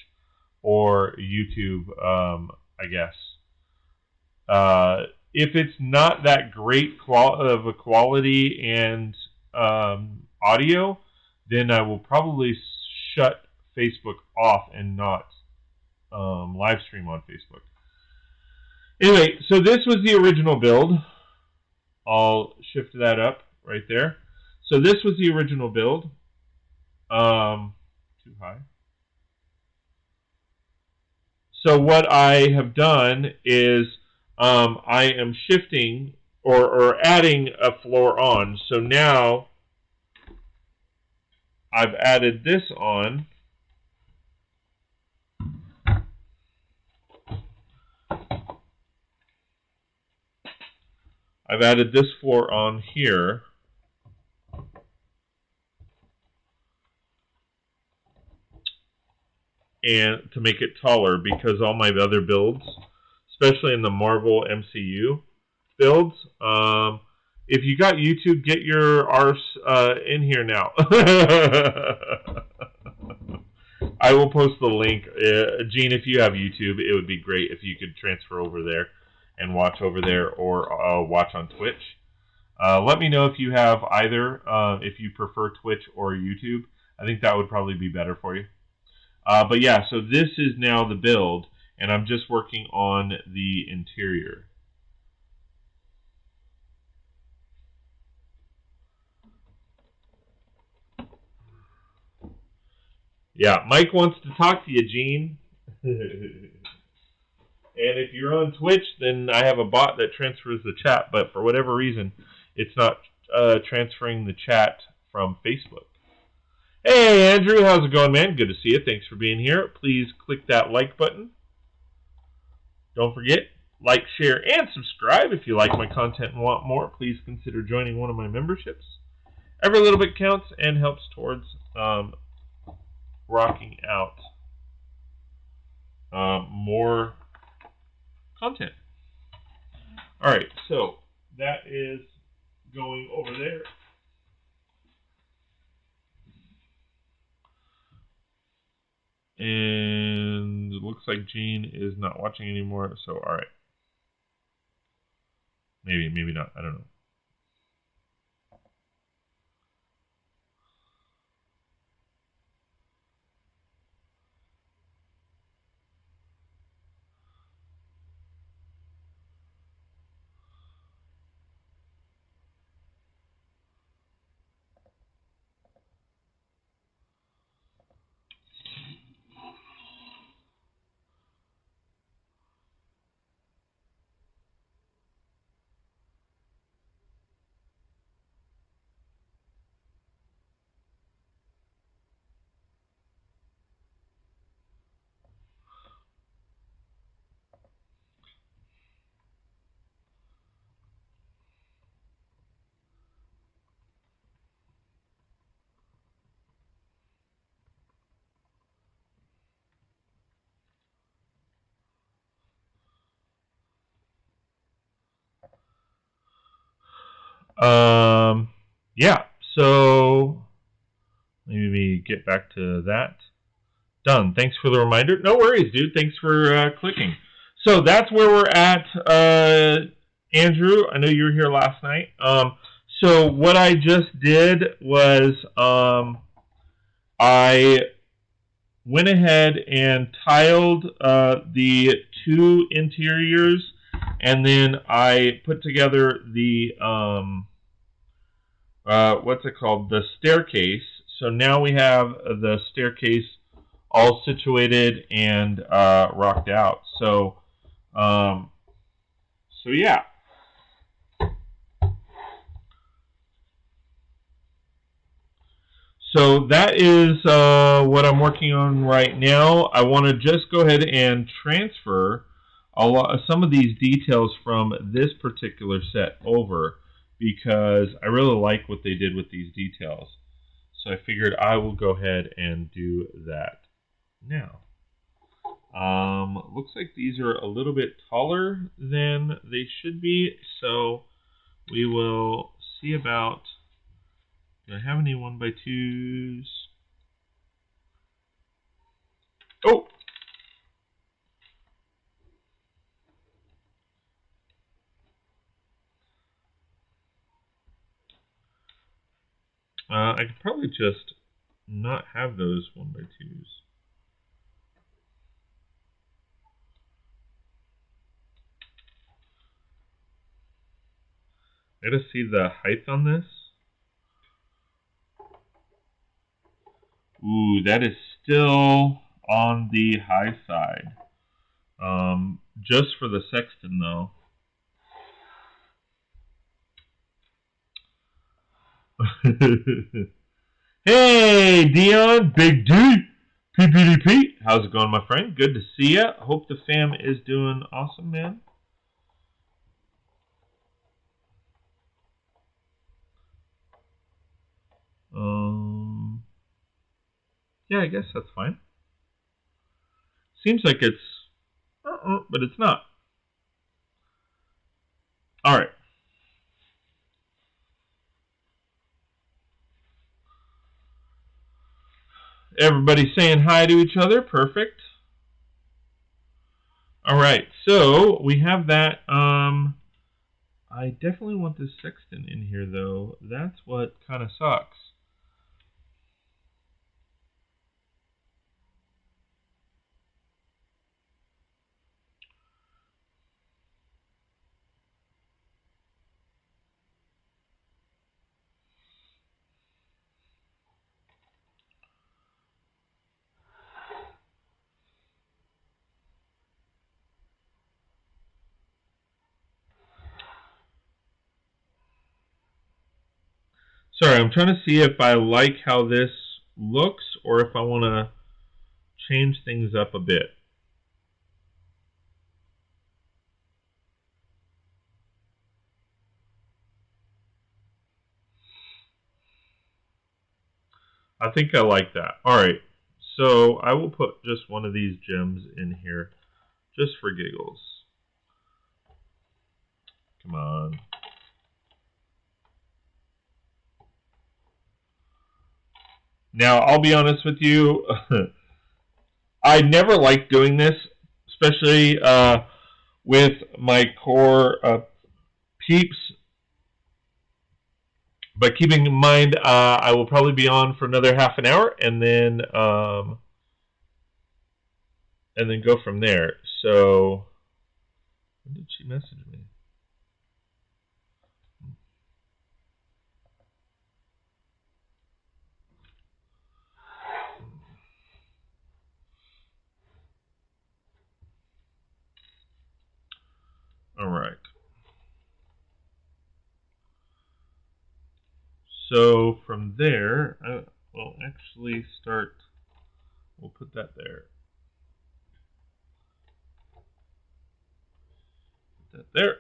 or YouTube, I guess. If it's not that great of a quality and audio, then I will probably shut Facebook off and not live stream on Facebook. Anyway, so this was the original build. I'll shift that up right there. So this was the original build. Too high. So what I have done is I am shifting or adding a floor on. So now I've added this on. I've added this floor on here. And to make it taller, because all my other builds, especially in the Marvel MCU builds, if you got YouTube, get your arse in here now. I will post the link. Gene, if you have YouTube, it would be great if you could transfer over there and watch over there, or watch on Twitch. Let me know if you have either, if you prefer Twitch or YouTube. I think that would probably be better for you. But yeah, so this is now the build, and I'm just working on the interior. Yeah, Mike wants to talk to you, Gene. And if you're on Twitch, then I have a bot that transfers the chat, but for whatever reason, it's not transferring the chat from Facebook. Hey, Andrew, how's it going, man? Good to see you. Thanks for being here. Please click that like button. Don't forget, like, share, and subscribe. If you like my content and want more, please consider joining one of my memberships. Every little bit counts and helps towards rocking out more content. Alright, so that is going over there. And it looks like Gene is not watching anymore, so alright. Maybe not, I don't know. Yeah, so maybe get back to that. Done. Thanks for the reminder. No worries, dude. Thanks for clicking. So that's where we're at, Andrew. I know you were here last night. So what I just did was I went ahead and tiled the two interiors, and then I put together the what's it called? The staircase. So now we have the staircase all situated and rocked out. So yeah. So that is what I'm working on right now. I want to just go ahead and transfer some of these details from this particular set over, because I really like what they did with these details. So I figured I will go ahead and do that now. Looks like these are a little bit taller than they should be, so we will see about... Do I have any 1x2s? Oh! I could probably just not have those 1x2s. I gotta see the height on this. Ooh, that is still on the high side. Just for the sexton, though. Hey, Dion, Big D, PPDP. How's it going, my friend? Good to see ya. Hope the fam is doing awesome, man. Yeah, I guess that's fine. Seems like it's, but it's not. All right. Everybody saying hi to each other. Perfect. All right. So we have that. I definitely want this sextant in here, though. That's what kind of sucks. Sorry, I'm trying to see if I like how this looks or if I want to change things up a bit. I think I like that. All right, so I will put just one of these gems in here just for giggles. Come on. Now, I'll be honest with you. I never liked doing this, especially with my core peeps. But keeping in mind, I will probably be on for another half an hour, and then go from there. So, when did she message me? All right. So from there, we'll actually start. We'll put that there. Put that there.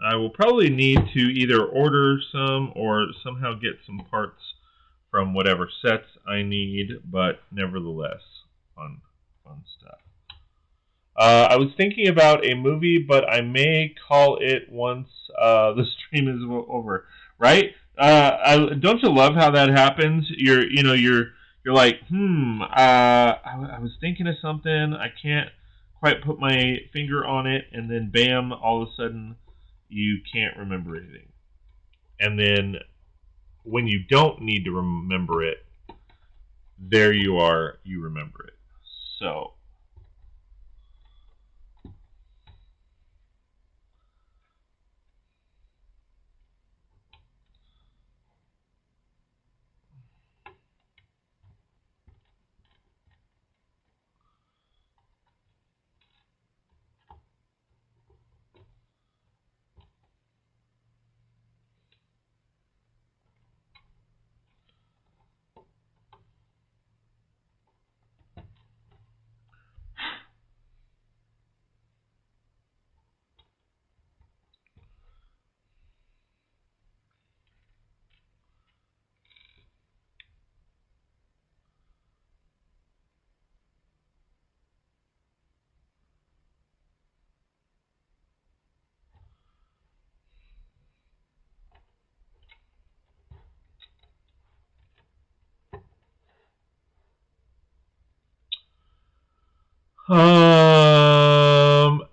I will probably need to either order some or somehow get some parts from whatever sets I need, but nevertheless, fun stuff. I was thinking about a movie, but I may call it once the stream is over. Right? Don't you love how that happens? You're like, I was thinking of something. I can't quite put my finger on it, and then bam, all of a sudden, you can't remember anything. And then when you don't need to remember it, there you are, you remember it. So.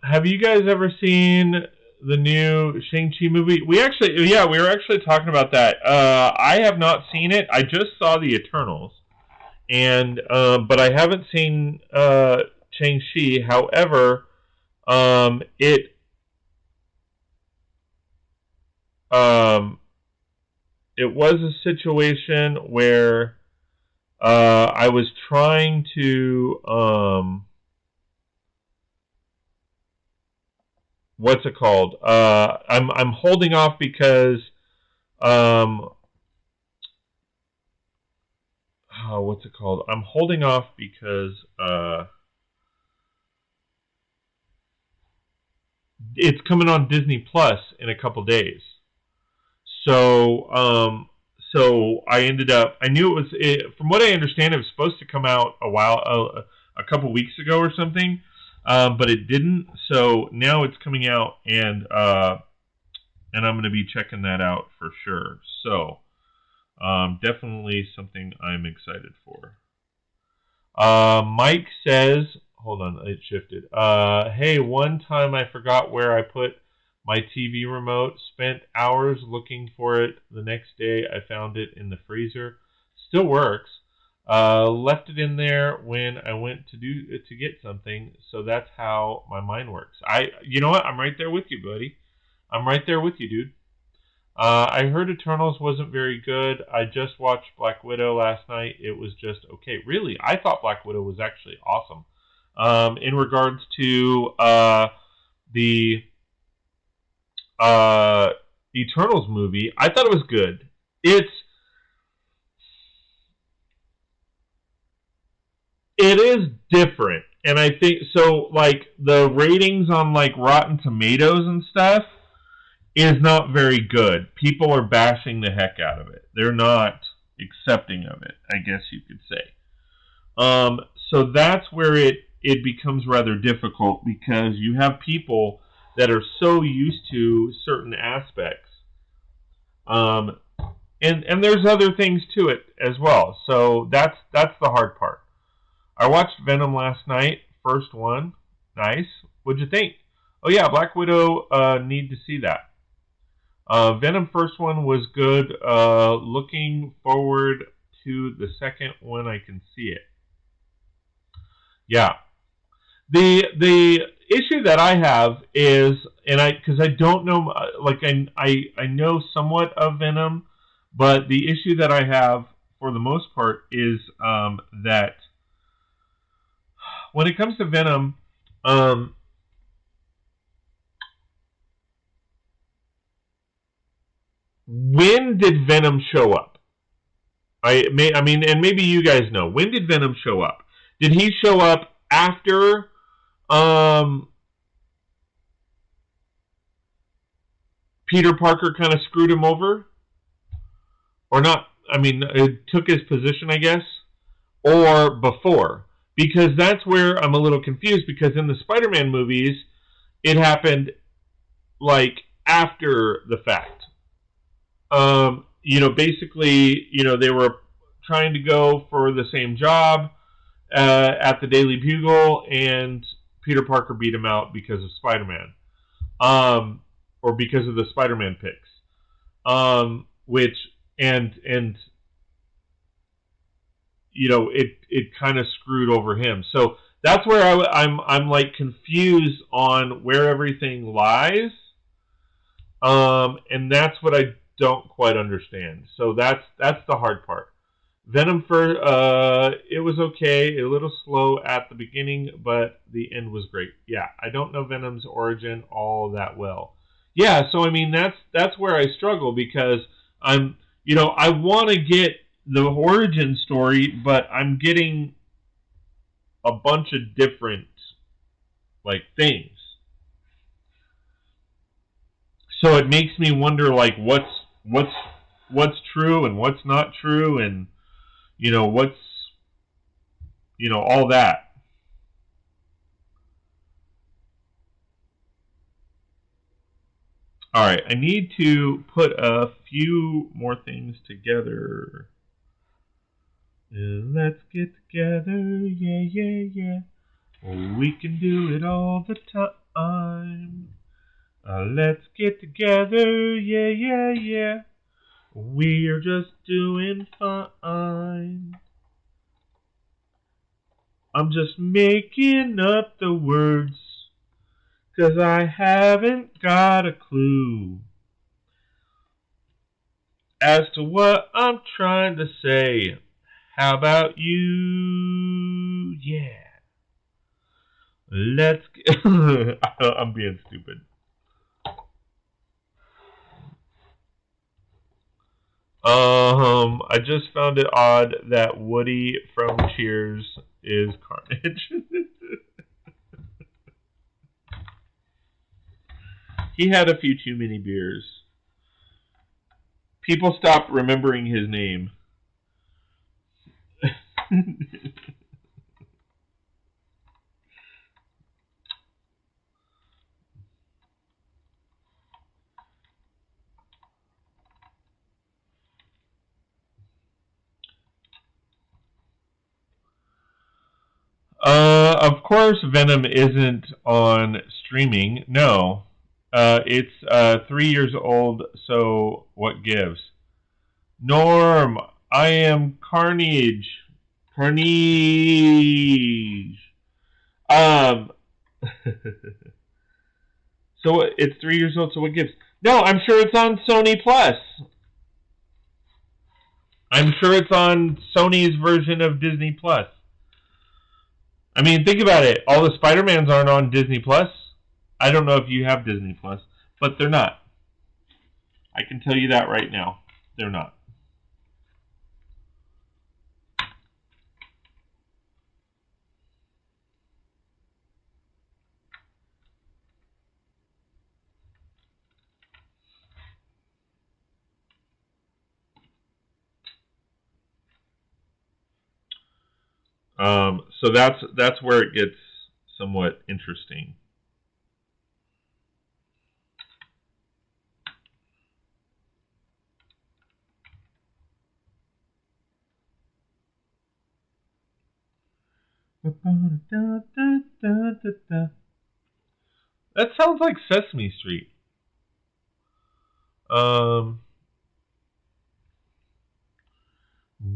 Have you guys ever seen the new Shang-Chi movie? We were actually talking about that. I have not seen it. I just saw the Eternals, and but I haven't seen Shang-Chi. However, it was a situation where I was trying to what's it called? I'm holding off because what's it called? I'm holding off because it's coming on Disney Plus in a couple days. So so I ended up. I knew from what I understand, it was supposed to come out a couple weeks ago or something, but it didn't. So now it's coming out, and I'm going to be checking that out for sure. So definitely something I'm excited for. Mike says, hold on, it shifted. Hey, one time I forgot where I put my TV remote, spent hours looking for it. The next day I found it in the freezer. Still works. Left it in there when I went to get something, so that's how my mind works. You know what? I'm right there with you, buddy. I'm right there with you, dude. I heard Eternals wasn't very good. I just watched Black Widow last night. It was just okay. Really, I thought Black Widow was actually awesome. In regards to the Eternals movie, I thought it was good. It is different, and I think so. Like the ratings on like Rotten Tomatoes and stuff is not very good. People are bashing the heck out of it. They're not accepting of it, I guess you could say. So that's where it becomes rather difficult, because you have people that are so used to certain aspects. And there's other things to it as well. So that's the hard part. I watched Venom last night, first one. Nice. What'd you think? Oh yeah, Black Widow, need to see that. Venom first one was good. Looking forward to the second when I can see it. Yeah. The issue that I have is, because I don't know, like I know somewhat of Venom, but the issue that I have for the most part is that when it comes to Venom, when did Venom show up? And maybe you guys know. When did Venom show up? Did he show up after Peter Parker kind of screwed him over? Or not? I mean, it took his position, I guess. Or before? Because that's where I'm a little confused, because in the Spider-Man movies, it happened like after the fact. Basically, they were trying to go for the same job at the Daily Bugle, and Peter Parker beat him out because of Spider-Man, or because of the Spider-Man picks, it kind of screwed over him. So that's where I'm like confused on where everything lies, and that's what I don't quite understand. So that's the hard part. Venom it was okay, a little slow at the beginning, but the end was great. Yeah, I don't know Venom's origin all that well. Yeah, so I mean that's where I struggle, because I want to get the origin story, but I'm getting a bunch of different like things. So it makes me wonder, like, what's true and what's not true, and what's all that. All right, I need to put a few more things together. Let's get together, yeah, yeah, yeah. We can do it all the time. Let's get together, yeah, yeah, yeah. We're just doing fine. I'm just making up the words, 'cause I haven't got a clue as to what I'm trying to say. How about you? Yeah. Let's get... I'm being stupid. I just found it odd that Woody from Cheers is Carnage. He had a few too many beers. People stopped remembering his name. Of course, Venom isn't on streaming. No. It's 3 years old, so what gives? Norm, I am Carnage. Carnage. Um, so it's 3 years old, so what gives? No, I'm sure it's on Sony Plus. I'm sure it's on Sony's version of Disney Plus. I mean, think about it. All the Spider-Mans aren't on Disney Plus. I don't know if you have Disney Plus, but they're not. I can tell you that right now. They're not. So that's where it gets somewhat interesting. That sounds like Sesame Street.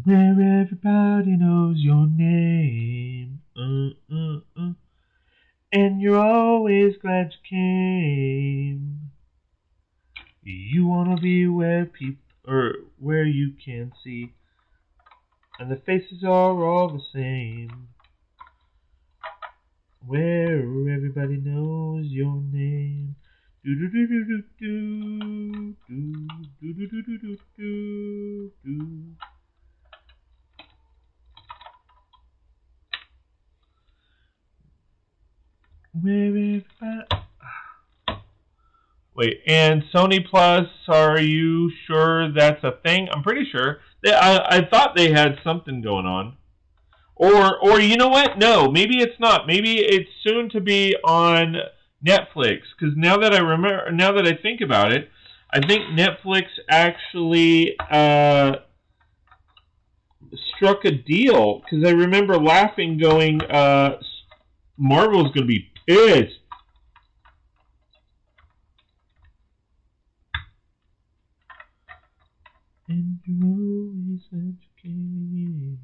Where everybody knows your name, and you're always glad you came. You wanna be where where you can see, and the faces are all the same. Where everybody knows your name. Do do do do do do do do do do do do do. Where everybody. Wait, and Sony Plus, are you sure that's a thing? I'm pretty sure. I thought they had something going on. Or you know what? No, maybe it's not. Maybe it's soon to be on Netflix. Because now that I think about it, I think Netflix actually struck a deal. Because I remember laughing, going, Marvel's going to be pissed. And you always said you came.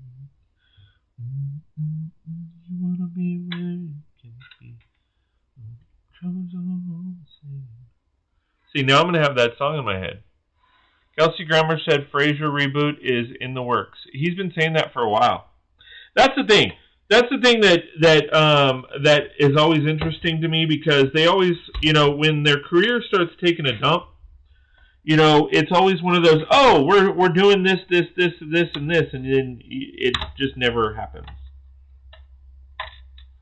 You wanna be where you can be. Troubles are all the same. See, now I'm gonna have that song in my head. Kelsey Grammer said Frasier reboot is in the works. He's been saying that for a while. That's the thing. That's the thing that is always interesting to me, because they always, when their career starts taking a dump, it's always one of those, oh, we're doing this, and this, and then it just never happens.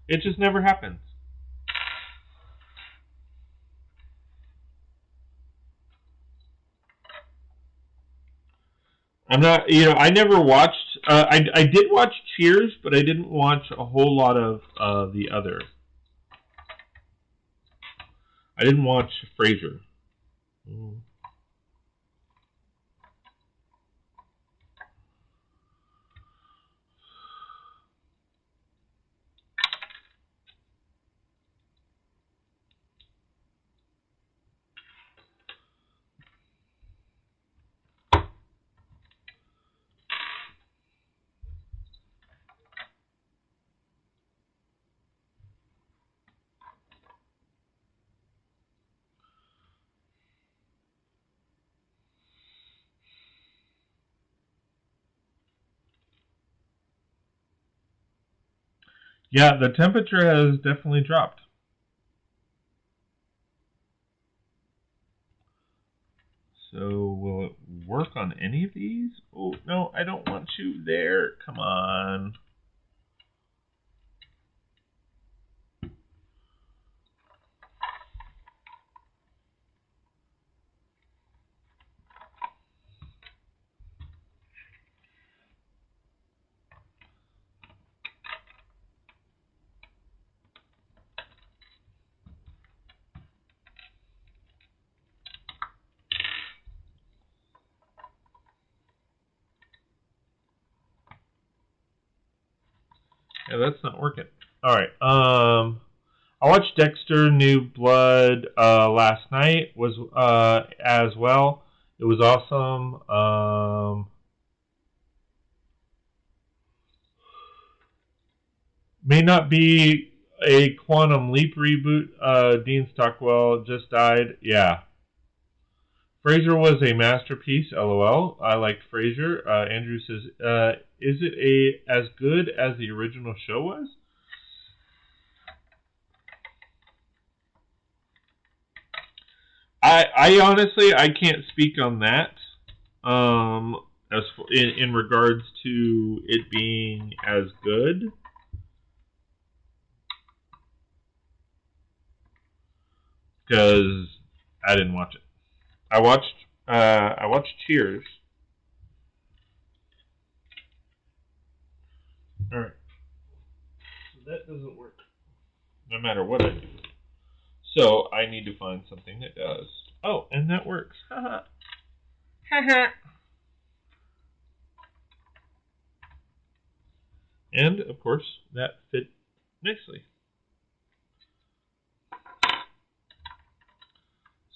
It just never happens. I'm not, I never watched, I did watch Cheers, but I didn't watch a whole lot of the other. I didn't watch Frasier. Yeah, the temperature has definitely dropped. So, will it work on any of these? Oh, no, I don't want you there. Come on. Yeah, that's not working. All right. I watched Dexter New Blood last night. Was as well. It was awesome. May not be a Quantum Leap reboot. Dean Stockwell just died. Yeah. Frasier was a masterpiece, LOL. I liked Frasier. Andrew says, is it as good as the original show was? I honestly, I can't speak on that. As for, in regards to it being as good. Because I didn't watch it. I watched Cheers. All right. So that doesn't work. No matter what I do. So I need to find something that does. Oh, and that works. Haha. Haha. And of course, that fit nicely.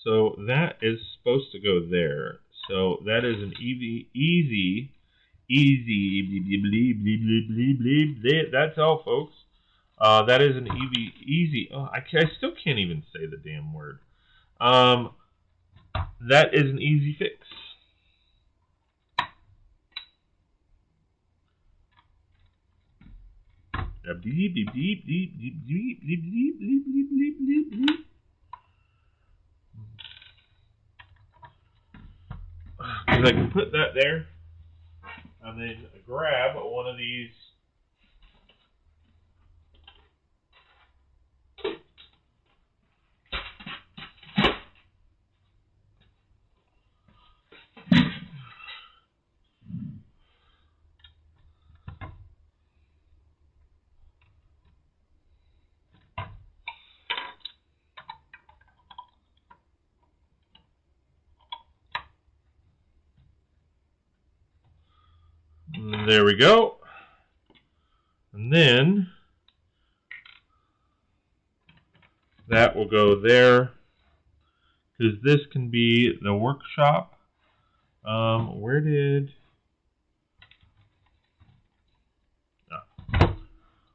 So that is supposed to go there. So that is an easy. That's all, folks. That is an easy. Oh, I still can't even say the damn word. That is an easy fix. Because I can put that there, and then grab one of these. There we go. And then that will go there, because this can be the workshop. Where did...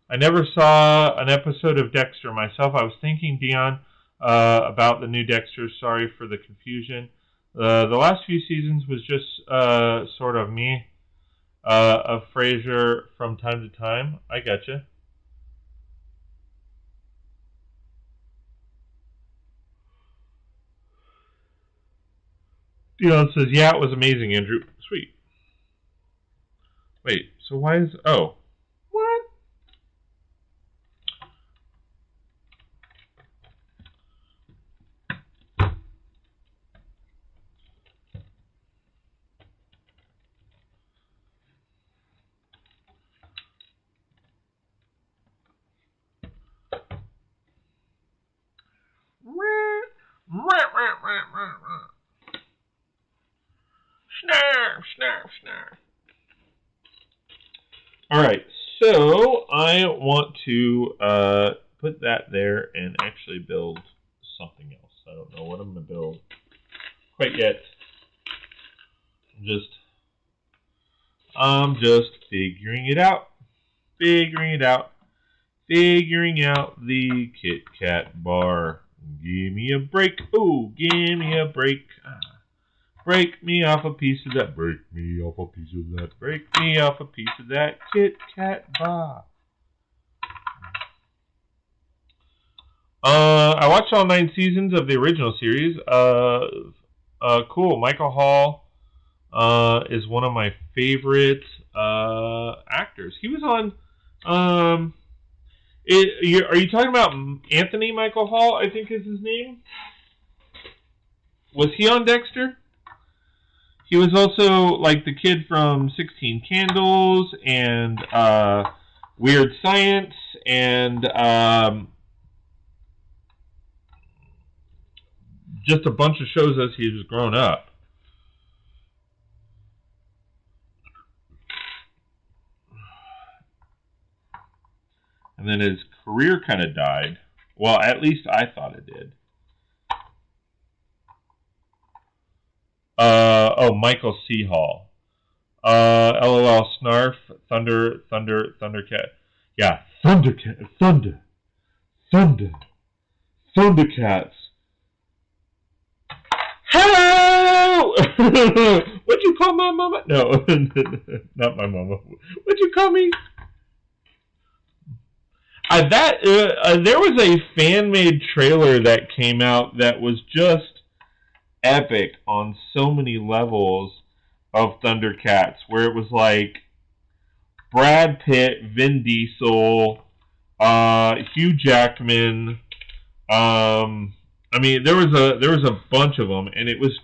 I never saw an episode of Dexter myself. I was thinking, Dion, about the new Dexter. Sorry for the confusion. The last few seasons was just sort of me. Of Frasier from time to time. I gotcha. Dion says, yeah, it was amazing, Andrew. Sweet. Wait, so why is... Oh. What? Snarf. Alright, so I want to put that there and actually build something else. I don't know what I'm going to build quite yet. I'm just figuring it out. Figuring out the Kit Kat bar. Give me a break. Oh, give me a break. Break me off a piece of that. Break me off a piece of that. Break me off a piece of that Kit Kat bar. I watched all 9 seasons of the original series. Cool. Michael Hall is one of my favorite actors. He was on... are you talking about Anthony Michael Hall, I think is his name? Was he on Dexter? He was also like the kid from 16 Candles and Weird Science and just a bunch of shows as he was growing up. And then his career kind of died. Well, at least I thought it did. Michael C. Hall. LOL Snarf, Thundercat. Yeah, Thundercats. Hello! What'd you call my mama? No, not my mama. What'd you call me? There was a fan-made trailer that came out that was just epic on so many levels of Thundercats, where it was like Brad Pitt, Vin Diesel, Hugh Jackman. I mean, there was a bunch of them, and it was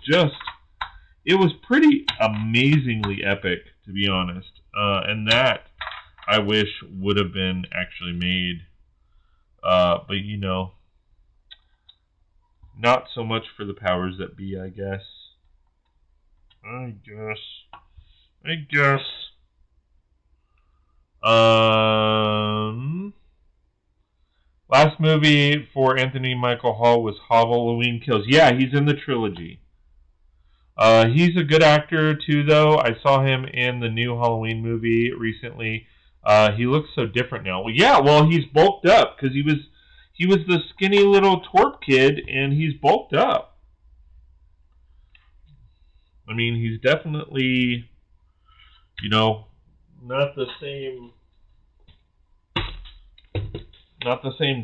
pretty amazingly epic, to be honest. And that I wish would have been actually made, but you know, not so much for the powers that be, I guess. Last movie for Anthony Michael Hall was Halloween Kills. Yeah, he's in the trilogy. He's a good actor too, though. I saw him in the new Halloween movie recently. He looks so different now. Well, yeah, well, he's bulked up because he was the skinny little twerp kid, and he's bulked up. I mean, he's definitely, you know, not the same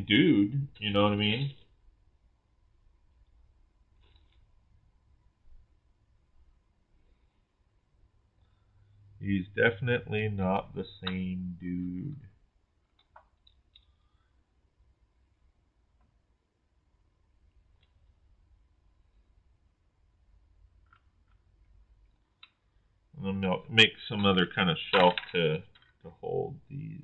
dude, you know what I mean? He's definitely not the same dude. I'm going to make some other kind of shelf to hold these.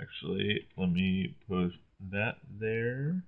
Actually, let me put that there.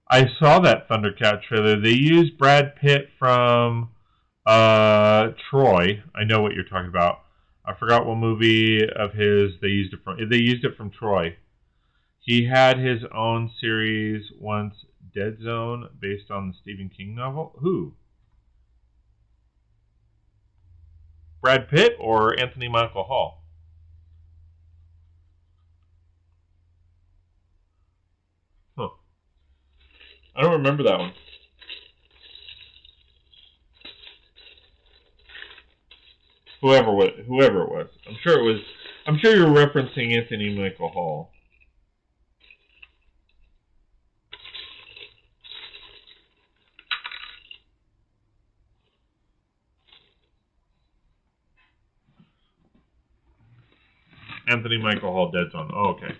I saw that Thundercat trailer. They used Brad Pitt from Troy. I know what you're talking about. I forgot what movie of his they used it from. They used it from Troy. He had his own series once, Dead Zone, based on the Stephen King novel. Who? Brad Pitt or Anthony Michael Hall? Huh. I don't remember that one. Whoever it was. I'm sure you're referencing Anthony Michael Hall. Anthony Michael Hall, Dead Zone. Oh, okay.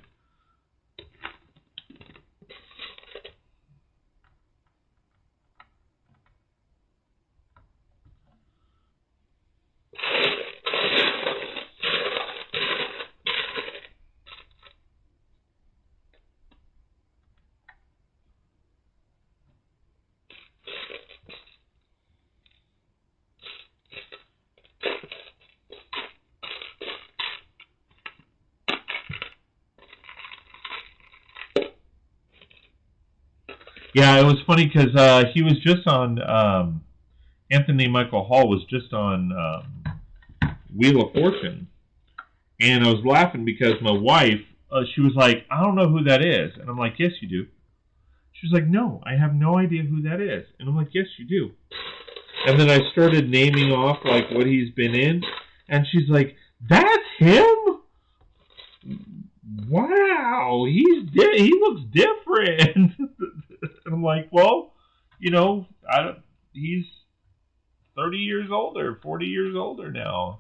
Yeah, it was funny because he was just on, Anthony Michael Hall was just on Wheel of Fortune. And I was laughing because my wife she was like, I don't know who that is. And I'm like, yes, you do. She was like, no, I have no idea who that is. And I'm like, yes, you do. And then I started naming off like what he's been in. And she's like, that's him? Wow, he looks different. And I'm like, well, you know, he's 30 years older, 40 years older now.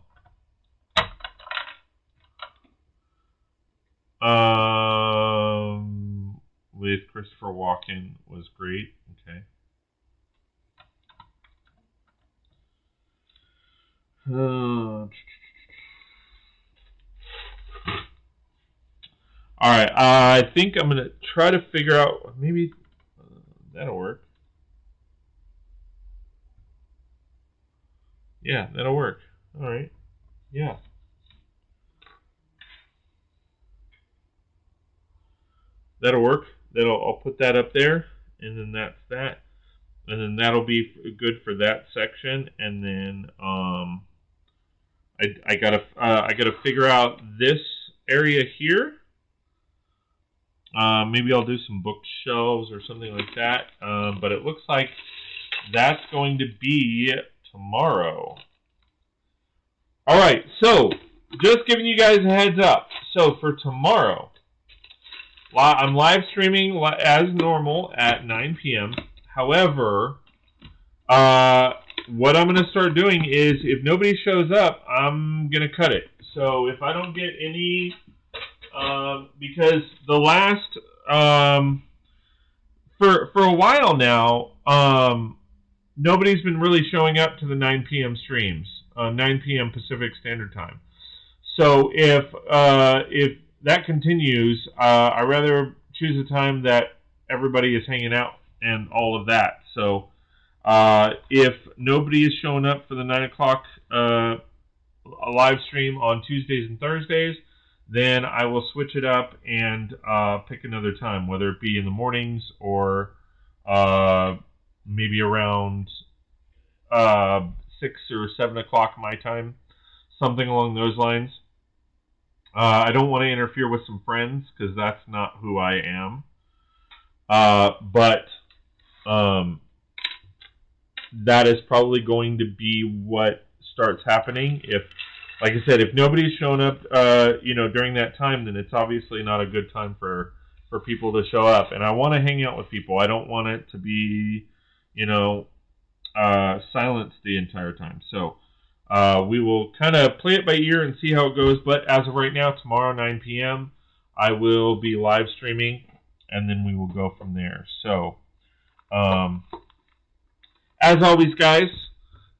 With Christopher Walken was great. Okay. All right. I think I'm gonna try to figure out maybe that'll work. Yeah, that'll work. All right. Yeah. That'll work. I'll put that up there, and then that's that, and then that'll be good for that section. And then I gotta figure out this area here. Maybe I'll do some bookshelves or something like that. But it looks like that's going to be tomorrow. All right. So just giving you guys a heads up. So for tomorrow, I'm live streaming as normal at 9 p.m. However, what I'm going to start doing is if nobody shows up, I'm going to cut it. So if I don't get any, because the last, for a while now, nobody's been really showing up to the 9 p.m. streams, 9 p.m. Pacific Standard Time. So if that continues, I'd rather choose a time that everybody is hanging out and all of that. So if nobody is showing up for the 9 o'clock live stream on Tuesdays and Thursdays, then I will switch it up and pick another time, whether it be in the mornings or maybe around 6 or 7 o'clock my time, something along those lines. I don't want to interfere with some friends because that's not who I am. But that is probably going to be what starts happening. If, like I said, if nobody's shown up, during that time, then it's obviously not a good time for people to show up. And I want to hang out with people. I don't want it to be, silenced the entire time. So we will kind of play it by ear and see how it goes. But as of right now, tomorrow, 9 p.m., I will be live streaming, and then we will go from there. So, as always, guys,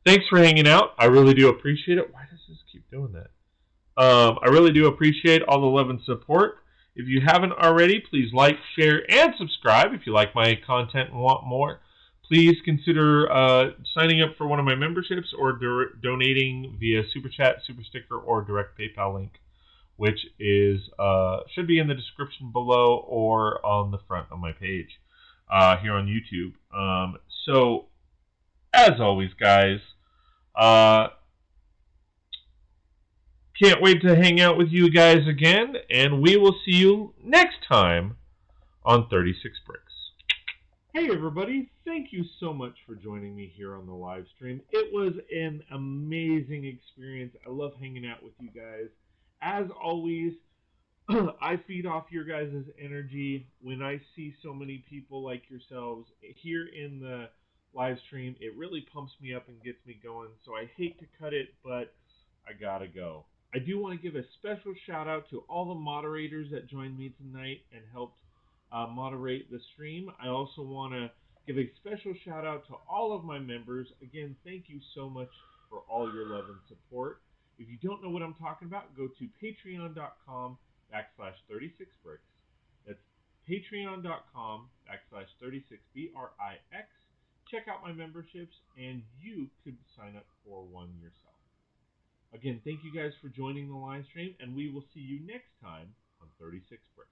thanks for hanging out. I really do appreciate it. Why does this keep doing that? I really do appreciate all the love and support. If you haven't already, please like, share, and subscribe. If you like my content and want more, please consider signing up for one of my memberships or donating via Super Chat, Super Sticker, or direct PayPal link, which is should be in the description below or on the front of my page here on YouTube. So, as always, guys, can't wait to hang out with you guys again, and we will see you next time on 36 Brix. Hey everybody, thank you so much for joining me here on the live stream. It was an amazing experience. I love hanging out with you guys. As always, I feed off your guys' energy. When I see so many people like yourselves here in the live stream, it really pumps me up and gets me going. So I hate to cut it, but I gotta go. I do want to give a special shout out to all the moderators that joined me tonight and helped moderate the stream. I also want to give a special shout out to all of my members. Again, thank you so much for all your love and support. If you don't know what I'm talking about, go to patreon.com/36brix. That's patreon.com/36brix. Check out my memberships, and you could sign up for one yourself. Again, thank you guys for joining the live stream, and we will see you next time on 36 Brix.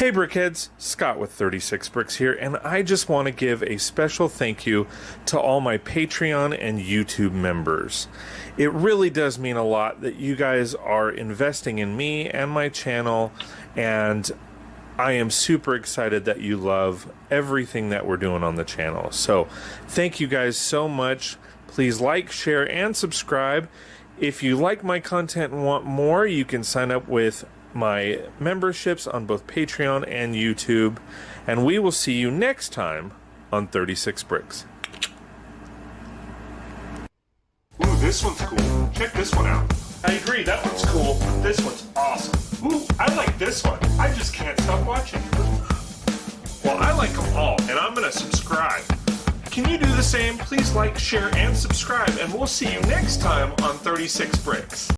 Hey Brickheads, Scott with 36 Bricks here, and I just want to give a special thank you to all my Patreon and YouTube members. It really does mean a lot that you guys are investing in me and my channel, and I am super excited that you love everything that we're doing on the channel. So thank you guys so much. Please like, share, and subscribe. If you like my content and want more, you can sign up with my memberships on both Patreon and YouTube, and we will see you next time on 36 Bricks. Ooh, this one's cool. Check this one out. I agree, that one's cool. This one's awesome. Ooh, I like this one. I just can't stop watching. Well, I like them all, and I'm gonna subscribe. Can you do the same? Please like, share, and subscribe, and we'll see you next time on 36 Bricks.